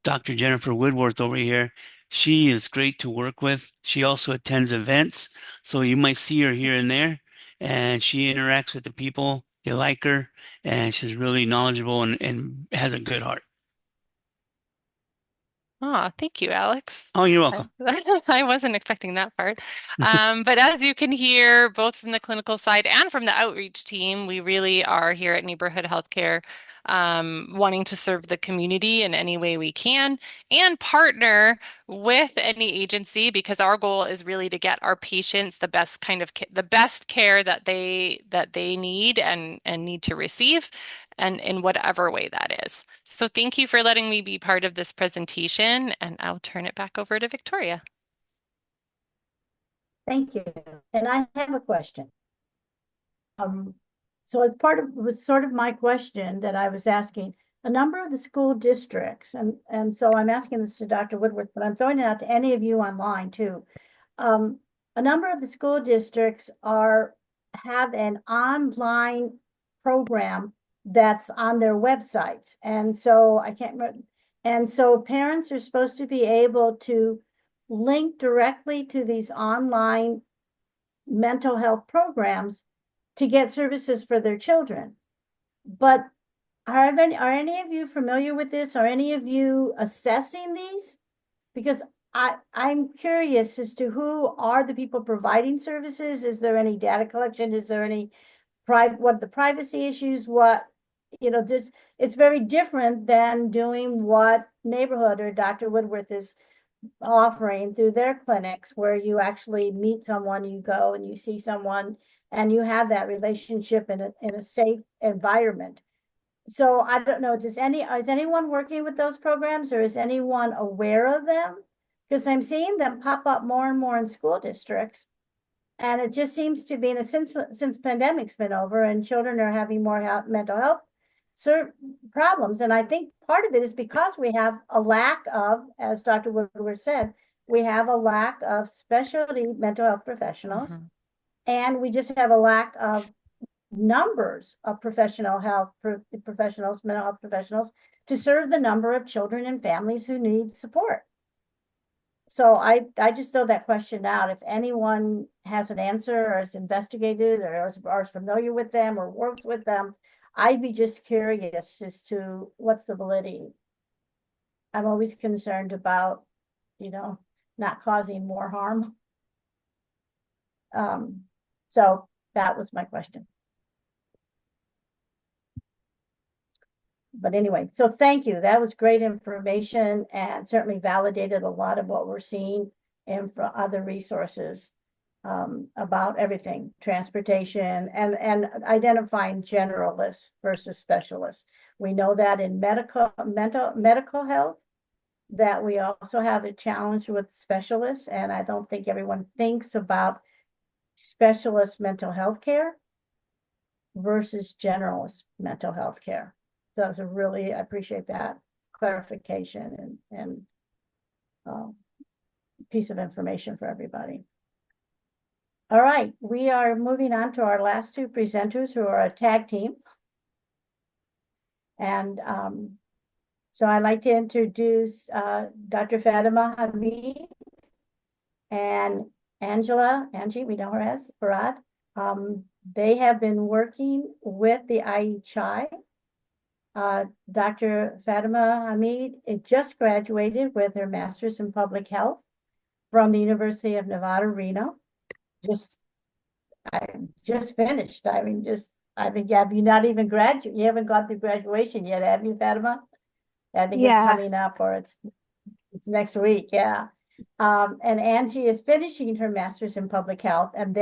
Dr. Jennifer Woodworth over here. She is great to work with. She also attends events, so you might see her here and there, and she interacts with the people. They like her, and she's really knowledgeable and has a good heart. Ah, thank you, Alex. Oh, you're I, welcome. I wasn't expecting that part. But as you can hear, both from the clinical side and from the outreach team, we really are here at Neighborhood Healthcare, wanting to serve the community in any way we can and partner with any agency because our goal is really to get our patients the best kind of the best care that they need and need to receive, and in whatever way that is. So thank you for letting me be part of this presentation, and I'll turn it back over to Victoria. Thank you. And I have a question. So as part of, it was sort of my question that I was asking, a number of the school districts, and so I'm asking this to Dr. Woodward, but I'm throwing it out to any of you online too. A number of the school districts have an online program that's on their websites. And so I can't remember. And so parents are supposed to be able to link directly to these online mental health programs to get services for their children. But Are any of you familiar with this? Are any of you assessing these? Because I'm curious as to who are the people providing services? Is there any data collection? Is there any what the privacy issues? What, it's very different than doing what Neighborhood or Dr. Woodworth is offering through their clinics, where you actually meet someone, you go and you see someone, and you have that relationship in a safe environment. So I don't know, is anyone working with those programs, or is anyone aware of them? Because I'm seeing them pop up more and more in school districts. And it just seems to be, since pandemic's been over and children are having more mental health problems. And I think part of it is because we have a lack of, as Dr. Woodward said, we have a lack of specialty mental health professionals. And we just have a lack of numbers of mental health professionals to serve the number of children and families who need support. So I just throw that question out. If anyone has an answer or is investigated or is familiar with them or works with them, I'd be just curious as to what's the validity. I'm always concerned about, not causing more harm. So that was my question. But anyway, so thank you. That was great information and certainly validated a lot of what we're seeing and from other resources about everything, transportation and identifying generalists versus specialists. We know that in medical health, that we also have a challenge with specialists, and I don't think everyone thinks about specialist mental health care versus generalist mental health care. I appreciate that clarification and piece of information for everybody. All right, we are moving on to our last two presenters, who are a tag team. And so I'd like to introduce Dr. Fatima Hamid and Angie, we know her as Farad. They have been working with the IHI. Dr. Fatima Hamid just graduated with her master's in public health from the University of Nevada, Reno. I just finished. I think, have you not even graduated? You haven't got through graduation yet, have you, Fatima? I think it's coming up, or it's next week. Yeah. And Angie is finishing her master's in public health, and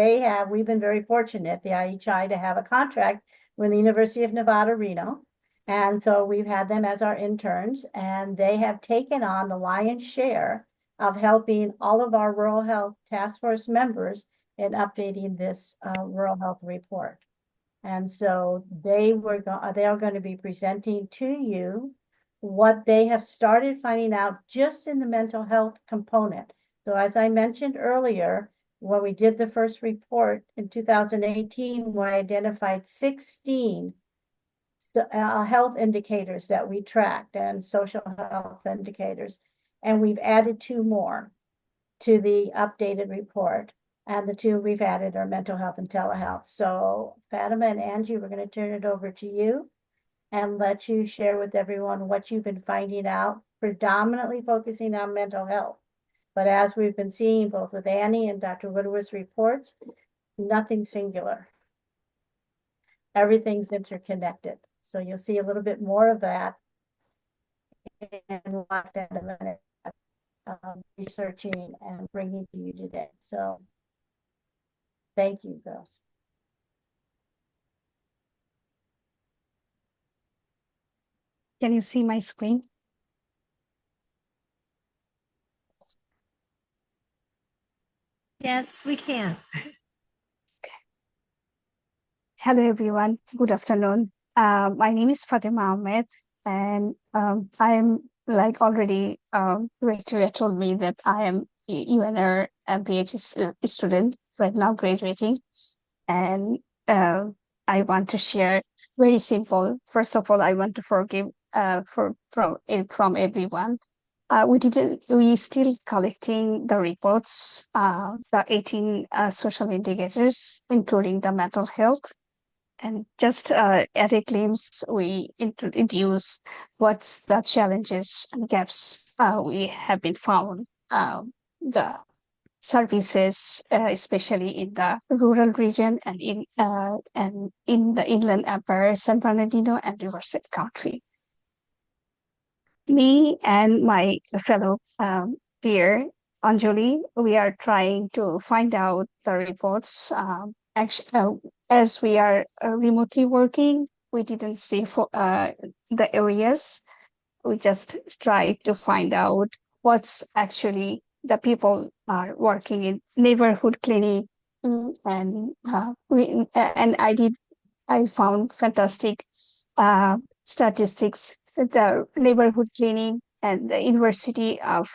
we've been very fortunate, the IHI, to have a contract with the University of Nevada, Reno. And so we've had them as our interns, and they have taken on the lion's share of helping all of our rural health task force members in updating this rural health report. And so they are going to be presenting to you what they have started finding out just in the mental health component. So as I mentioned earlier, when we did the first report in 2018, we identified 16 health indicators that we tracked and social health indicators. And we've added 2 more to the updated report. And the 2 we've added are mental health and telehealth. So Fatima and Angie, we're going to turn it over to you and let you share with everyone what you've been finding out, predominantly focusing on mental health. But as we've been seeing both with Annie and Dr. Woodward's reports, nothing singular. Everything's interconnected. So you'll see a little bit more of that and watch that in a minute, researching and bringing to you today. So thank you, girls. Can you see my screen? Yes, we can. Hello, everyone. Good afternoon. My name is Fatima Ahmed, and I'm like already Victoria told me that I am UNR MPH student right now, graduating, and I want to share very simple. First of all, I want to forgive from everyone. We still collecting the reports, the 18 social indicators, including the mental health. And just at a glimpse, we introduce what's the challenges and gaps we have been found. The services, especially in the rural region and in the Inland Empire, San Bernardino, and Riverside County. Me and my fellow peer, Anjali, we are trying to find out the reports. As we are remotely working, we didn't see the areas. We just try to find out what's actually the people are working in neighborhood clinic. And I found fantastic statistics. The neighborhood clinic and the university of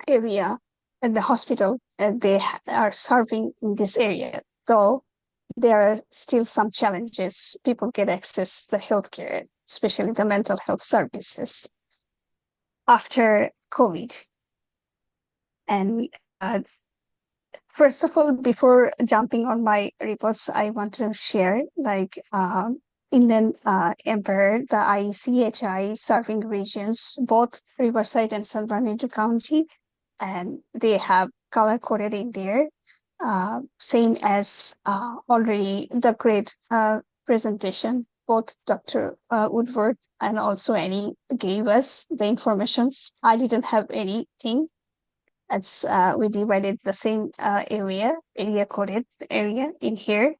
area and the hospital, and are serving in this area, though there are still some challenges. People get access to the healthcare, especially the mental health services after COVID. And first of all, before jumping on my reports, I want to share Inland Empire, the ICHI serving regions, both Riverside and San Bernardino County, and they have color coded in there, same as already the great presentation. Both Dr. Woodward and also Annie gave us the informations. I didn't have anything. It's we divided the same area coded area in here.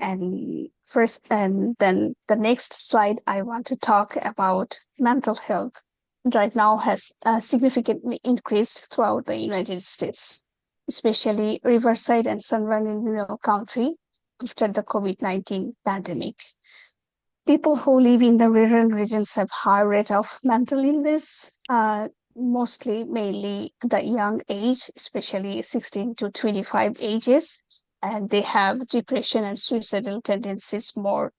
And then the next slide, I want to talk about mental health. Right now has significantly increased throughout the United States, especially Riverside and San Bernardino County after the COVID-19 pandemic. People who live in the rural regions have high rate of mental illness, mostly mainly the young age, especially 16 to 25 ages, and they have depression and suicidal tendencies more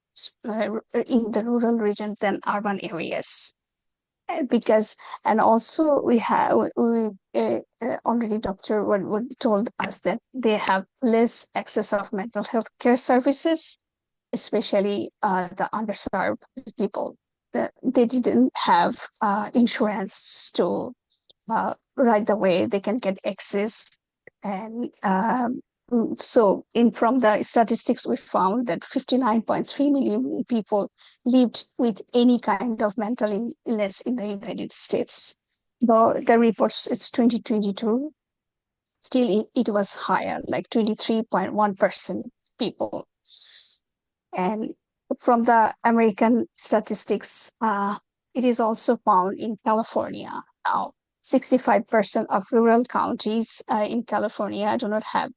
in the rural region than urban areas. Because, and also we have already Dr. Wood told us that they have less access of mental health care services, especially the underserved people. They didn't have insurance to right away they can get access. And so from the statistics, we found that 59.3 million people lived with any kind of mental illness in the United States. Though the reports, it's 2022, still it was higher, like 23.1% people. And from the American statistics, it is also found in California now. 65% of rural counties in California do not have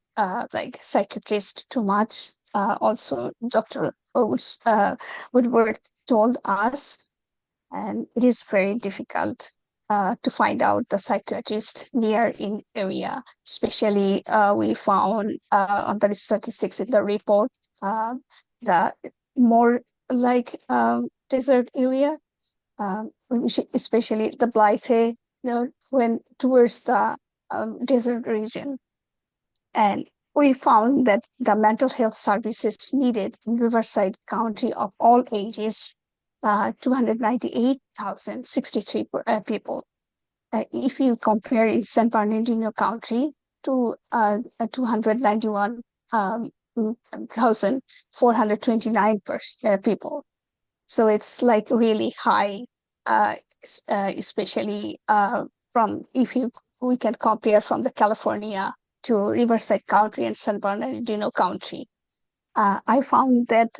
like psychiatrists too much. Also, Dr. Woodward told us, and it is very difficult to find out the psychiatrist near in area. Especially, we found on the statistics in the report, the more like desert area, especially the Blythe, when towards the desert region. And we found that the mental health services needed in Riverside County of all ages, 298,063 people. If you compare in San Bernardino County to 291,429 people. So it's like really high, especially from we can compare from the California to Riverside County and San Bernardino County. I found that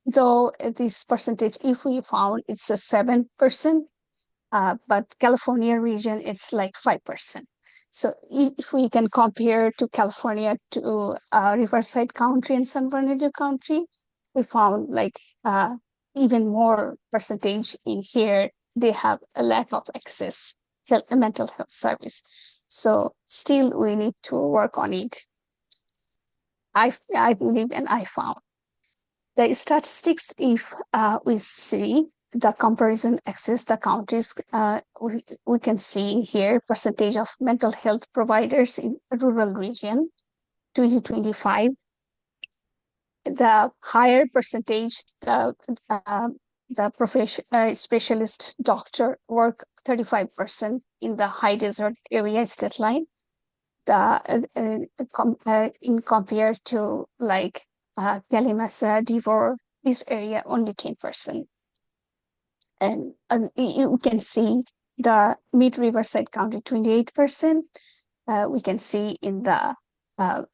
though this percentage, if we found it's a 7%, but California region, it's like 5%. So if we can compare to California to Riverside County and San Bernardino County, we found like even more percentage in here, they have a lack of access to mental health service. So still we need to work on it. I believe and I found the statistics, if we see the comparison access the counties, we can see here percentage of mental health providers in rural region 2025. the higher percentage, the profession specialist doctor work 35% in the high desert area state line. In compared to like Kalimasa, Devor, this area only 10%. And you can see the mid Riverside County 28%. We can see in the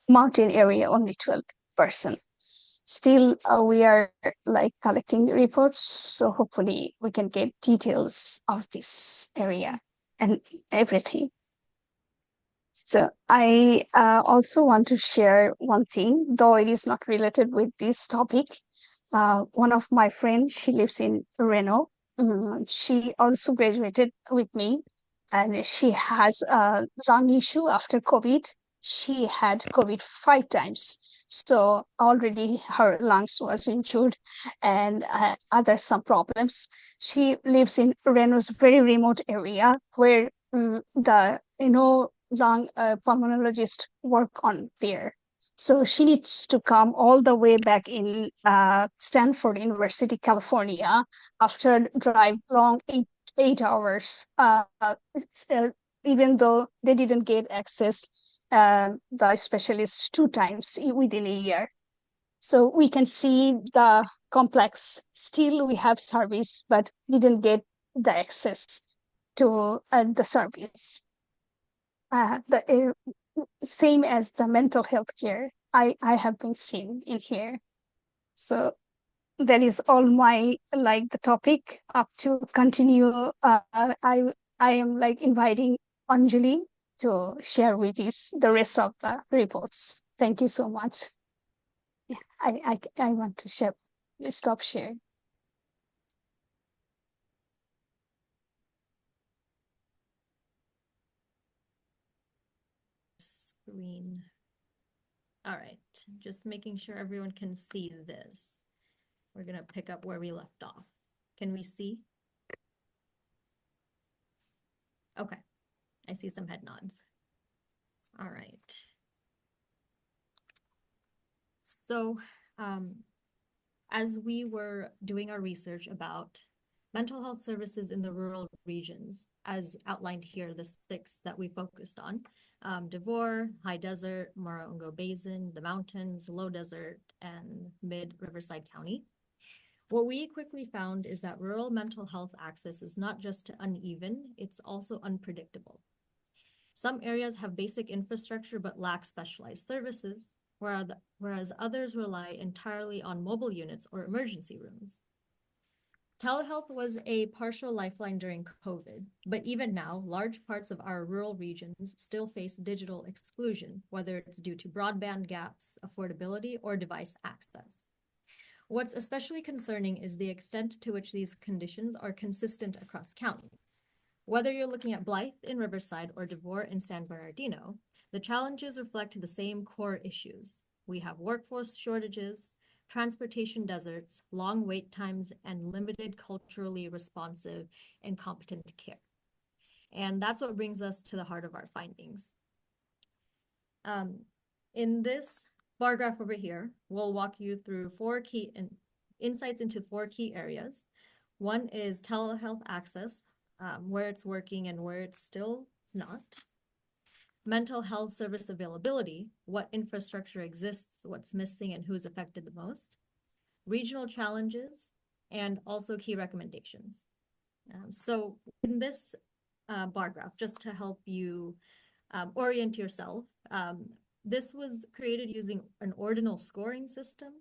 mountain area only 12%. Still, we are like collecting reports, so hopefully we can get details of this area and everything. So I also want to share one thing, though it is not related with this topic. One of my friends, she lives in Reno. She also graduated with me, and she has a lung issue after COVID. She had COVID 5 times, so already her lungs was injured, and other some problems. She lives in Reno's very remote area where the lung pulmonologist work on there. So she needs to come all the way back in Stanford University, California, after drive long 8 hours. Even though they didn't get access, the specialist 2 times within a year. So we can see the complex. Still, we have service, but didn't get the access to the service. The same as the mental health care I have been seeing in here. So that is all my like the topic up to continue. I am like inviting Anjali to share with us the rest of the reports. Thank you so much. Yeah, I want to share. Stop sharing. Screen. All right, just making sure everyone can see this. We're gonna pick up where we left off. Can we see? Okay, I see some head nods. All right. So, as we were doing our research about mental health services in the rural regions, as outlined here, the 6 that we focused on, Devore, High Desert, Morongo Basin, the mountains, Low Desert, and Mid Riverside County. What we quickly found is that rural mental health access is not just uneven, it's also unpredictable. Some areas have basic infrastructure but lack specialized services, whereas others rely entirely on mobile units or emergency rooms. Telehealth was a partial lifeline during COVID, but even now, large parts of our rural regions still face digital exclusion, whether it's due to broadband gaps, affordability, or device access. What's especially concerning is the extent to which these conditions are consistent across county. Whether you're looking at Blythe in Riverside or Devore in San Bernardino, the challenges reflect the same core issues. We have workforce shortages, transportation deserts, long wait times, and limited culturally responsive and competent care. And that's what brings us to the heart of our findings. In this bar graph over here, we'll walk you through 4 key insights into 4 key areas. One is telehealth access, where it's working and where it's still not. Mental health service availability, what infrastructure exists, what's missing, and who's affected the most. Regional challenges, and also key recommendations. So in this bar graph, just to help you orient yourself, this was created using an ordinal scoring system,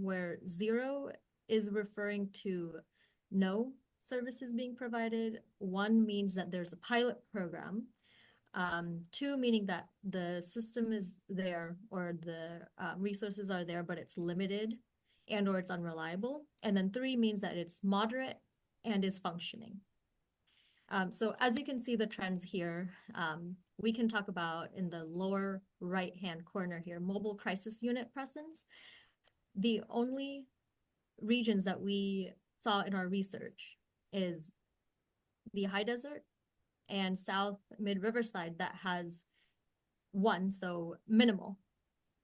where 0 is referring to no services being provided. 1 means that there's a pilot program. 2 meaning that the system is there or the resources are there, but it's limited and or it's unreliable. And then 3 means that it's moderate and is functioning. So as you can see the trends here, we can talk about in the lower right-hand corner here, mobile crisis unit presence. The only regions that we saw in our research is the High Desert and South Mid Riverside that has 1, so minimal.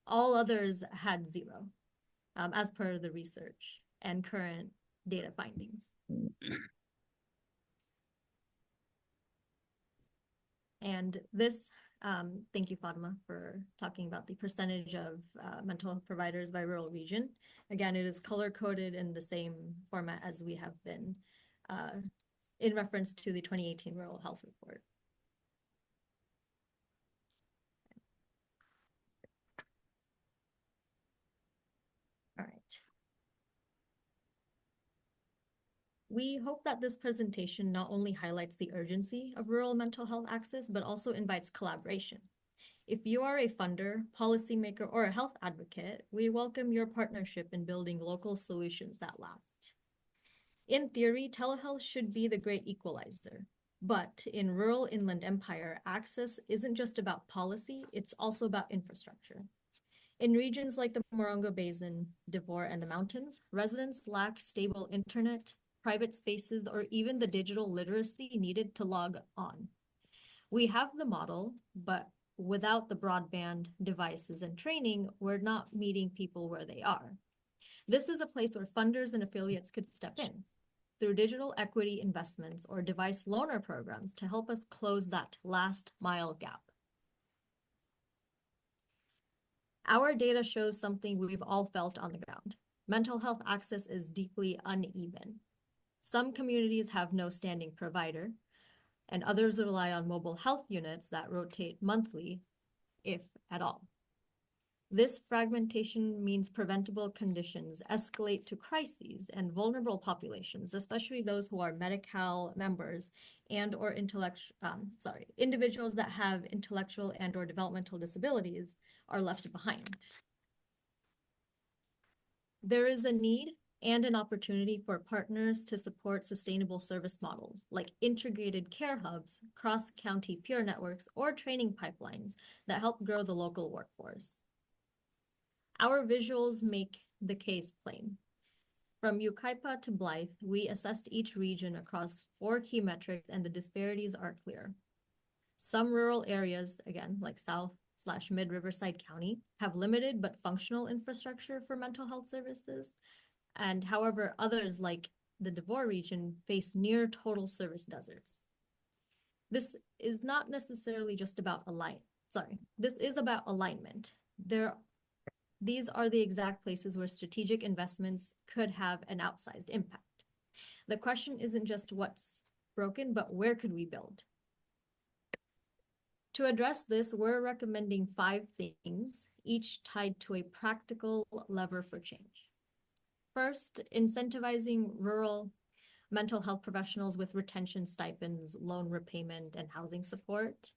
All others had 0. as per the research and current data findings. And this, thank you, Fatima, for talking about the percentage of mental health providers by rural region. Again, it is color-coded in the same format as we have been in reference to the 2018 Rural Health Report. All right. We hope that this presentation not only highlights the urgency of rural mental health access, but also invites collaboration. If you are a funder, policymaker, or a health advocate, we welcome your partnership in building local solutions that last. In theory, telehealth should be the great equalizer. But in rural Inland Empire, access isn't just about policy, it's also about infrastructure. In regions like the Morongo Basin, Devore, and the mountains, residents lack stable internet, private spaces, or even the digital literacy needed to log on. We have the model, but without the broadband, devices, and training, we're not meeting people where they are. This is a place where funders and affiliates could step in through digital equity investments or device loaner programs to help us close that last mile gap. Our data shows something we've all felt on the ground. Mental health access is deeply uneven. Some communities have no standing provider, and others rely on mobile health units that rotate monthly, if at all. This fragmentation means preventable conditions escalate to crises, and vulnerable populations, especially those who are Medi-Cal members and or individuals that have intellectual and or developmental disabilities, are left behind. There is a need and an opportunity for partners to support sustainable service models like integrated care hubs, cross-county peer networks, or training pipelines that help grow the local workforce. Our visuals make the case plain. From Yucaipa to Blythe, we assessed each region across 4 key metrics, and the disparities are clear. Some rural areas, again, like South/Mid Riverside County, have limited but functional infrastructure for mental health services. And however, others like the Devore region face near total service deserts. This is not necessarily just about this is about alignment. These are the exact places where strategic investments could have an outsized impact. The question isn't just what's broken, but where could we build? To address this, we're recommending 5 things, each tied to a practical lever for change. First, incentivizing rural mental health professionals with retention stipends, loan repayment, and housing support.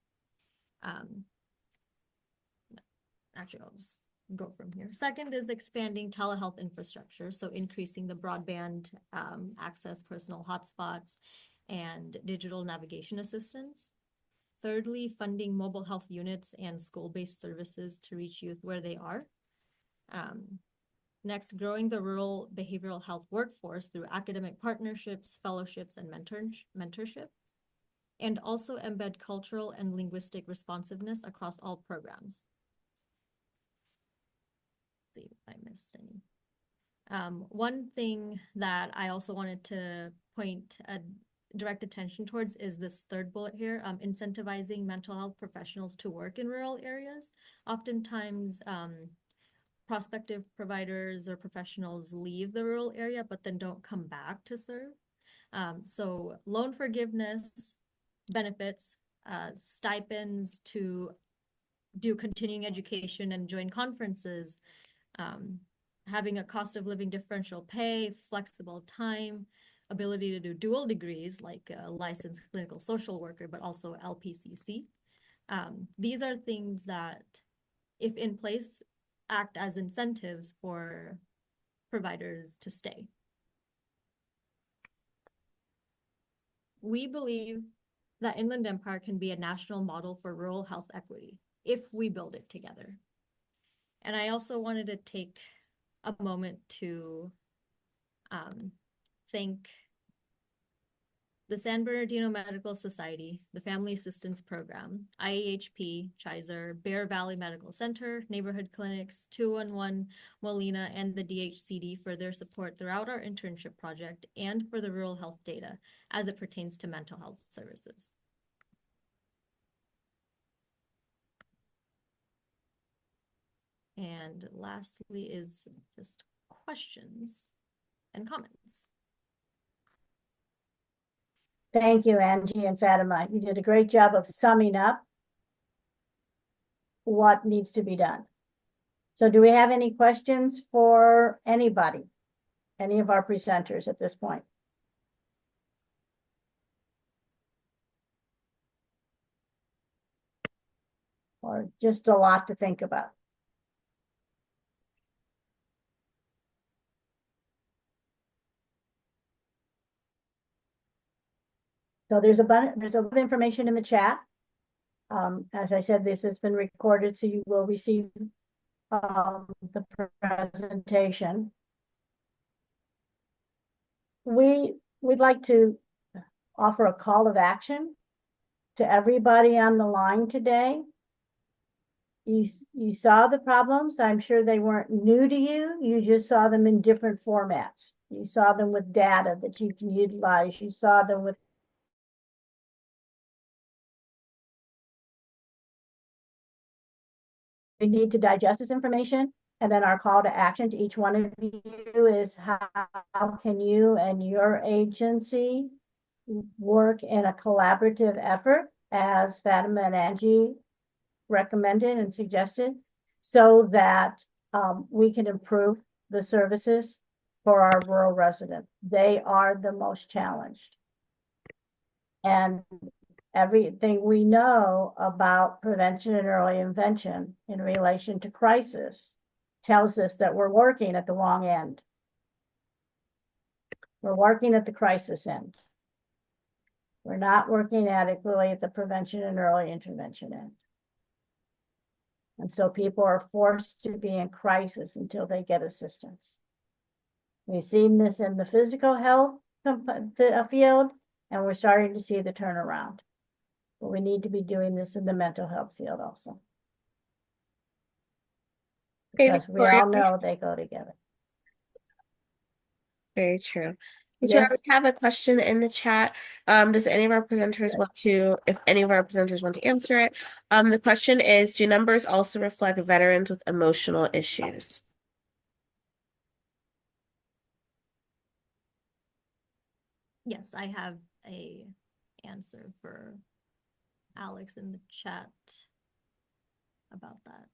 Actually, I'll just go from here. Second is expanding telehealth infrastructure, so increasing the broadband access, personal hotspots, and digital navigation assistance. Thirdly, funding mobile health units and school-based services to reach youth where they are. Next, growing the rural behavioral health workforce through academic partnerships, fellowships, and mentorship. And also embed cultural and linguistic responsiveness across all programs. Let's see if I missed any. One thing that I also wanted to point direct attention towards is this third bullet here, incentivizing mental health professionals to work in rural areas. Oftentimes, prospective providers or professionals leave the rural area, but then don't come back to serve. So loan forgiveness, benefits, stipends to do continuing education and join conferences, having a cost of living differential pay, flexible time, ability to do dual degrees like a licensed clinical social worker, but also LPCC. These are things that, if in place, act as incentives for providers to stay. We believe that Inland Empire can be a national model for rural health equity if we build it together. And I also wanted to take a moment to thank the San Bernardino Medical Society, the Family Assistance Program, IEHP, Chiser, Bear Valley Medical Center, neighborhood clinics, 211 Molina, and the DHCD for their support throughout our internship project and for the rural health data as it pertains to mental health services. And lastly is just questions and comments. Thank you, Angie and Fatima. You did a great job of summing up what needs to be done. So do we have any questions for anybody? Any of our presenters at this point? Or just a lot to think about? So there's a lot of information in the chat. As I said, this has been recorded, so you will receive the presentation. We'd like to offer a call of action to everybody on the line today. You saw the problems. I'm sure they weren't new to you. You just saw them in different formats. You saw them with data that you can utilize. You saw them with we need to digest this information. And then our call to action to each one of you is how can you and your agency work in a collaborative effort, as Fatima and Angie recommended and suggested, so that we can improve the services for our rural residents. They are the most challenged. And everything we know about prevention and early intervention in relation to crisis tells us that we're working at the wrong end. We're working at the crisis end. We're not working adequately at the prevention and early intervention end. And so people are forced to be in crisis until they get assistance. We've seen this in the physical health field, and we're starting to see the turnaround. But we need to be doing this in the mental health field also. Because we all know they go together. Very true. Yes. We have a question in the chat. Does any of our presenters want to, if any of our presenters want to answer it? The question is, do numbers also reflect veterans with emotional issues? Yes, I have a answer for Alex in the chat about that.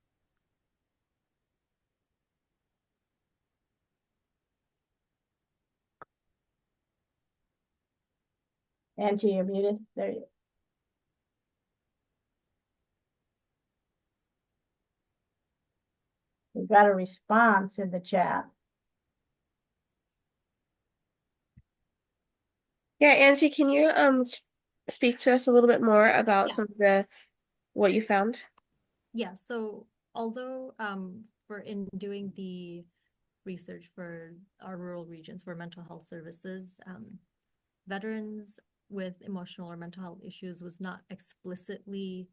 Angie, you're muted. There you go. We've got a response in the chat. Yeah, Angie, can you speak to us a little bit more about some of what you found? Yeah, so although in doing the research for our rural regions for mental health services, veterans with emotional or mental health issues was not explicitly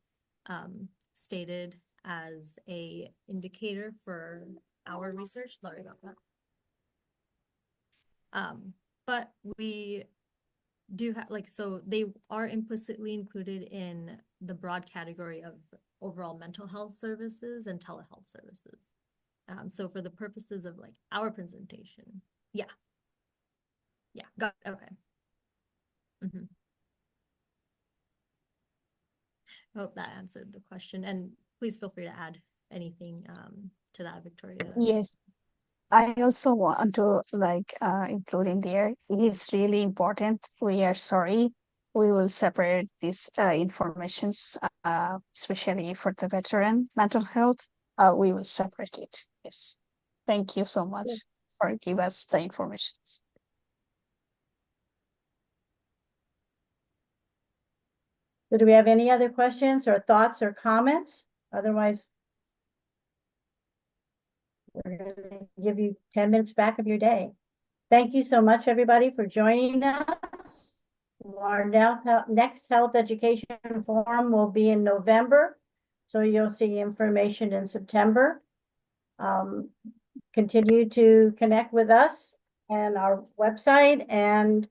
stated as a indicator for our research. Sorry about that. But we do have so they are implicitly included in the broad category of overall mental health services and telehealth services. So for the purposes of our presentation, yeah, got it. Okay. I hope that answered the question, and please feel free to add anything to that, Victoria. Yes, I also want to include in there. It is really important. We are sorry. We will separate these informations, especially for the veteran mental health. We will separate it. Yes. Thank you so much for giving us the information. So do we have any other questions or thoughts or comments? Otherwise, we're going to give you 10 minutes back of your day. Thank you so much, everybody, for joining us. Our next health education forum will be in November. So you'll see information in September. Continue to connect with us and our website and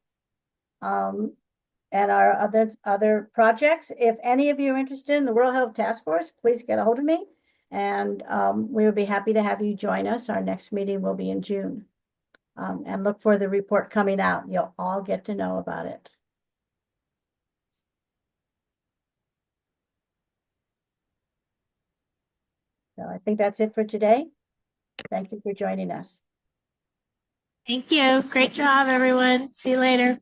our other projects. If any of you are interested in the World Health Task Force, please get a hold of me. And we will be happy to have you join us. Our next meeting will be in June. And look for the report coming out. You'll all get to know about it. So I think that's it for today. Thank you for joining us. Thank you. Great job, everyone. See you later.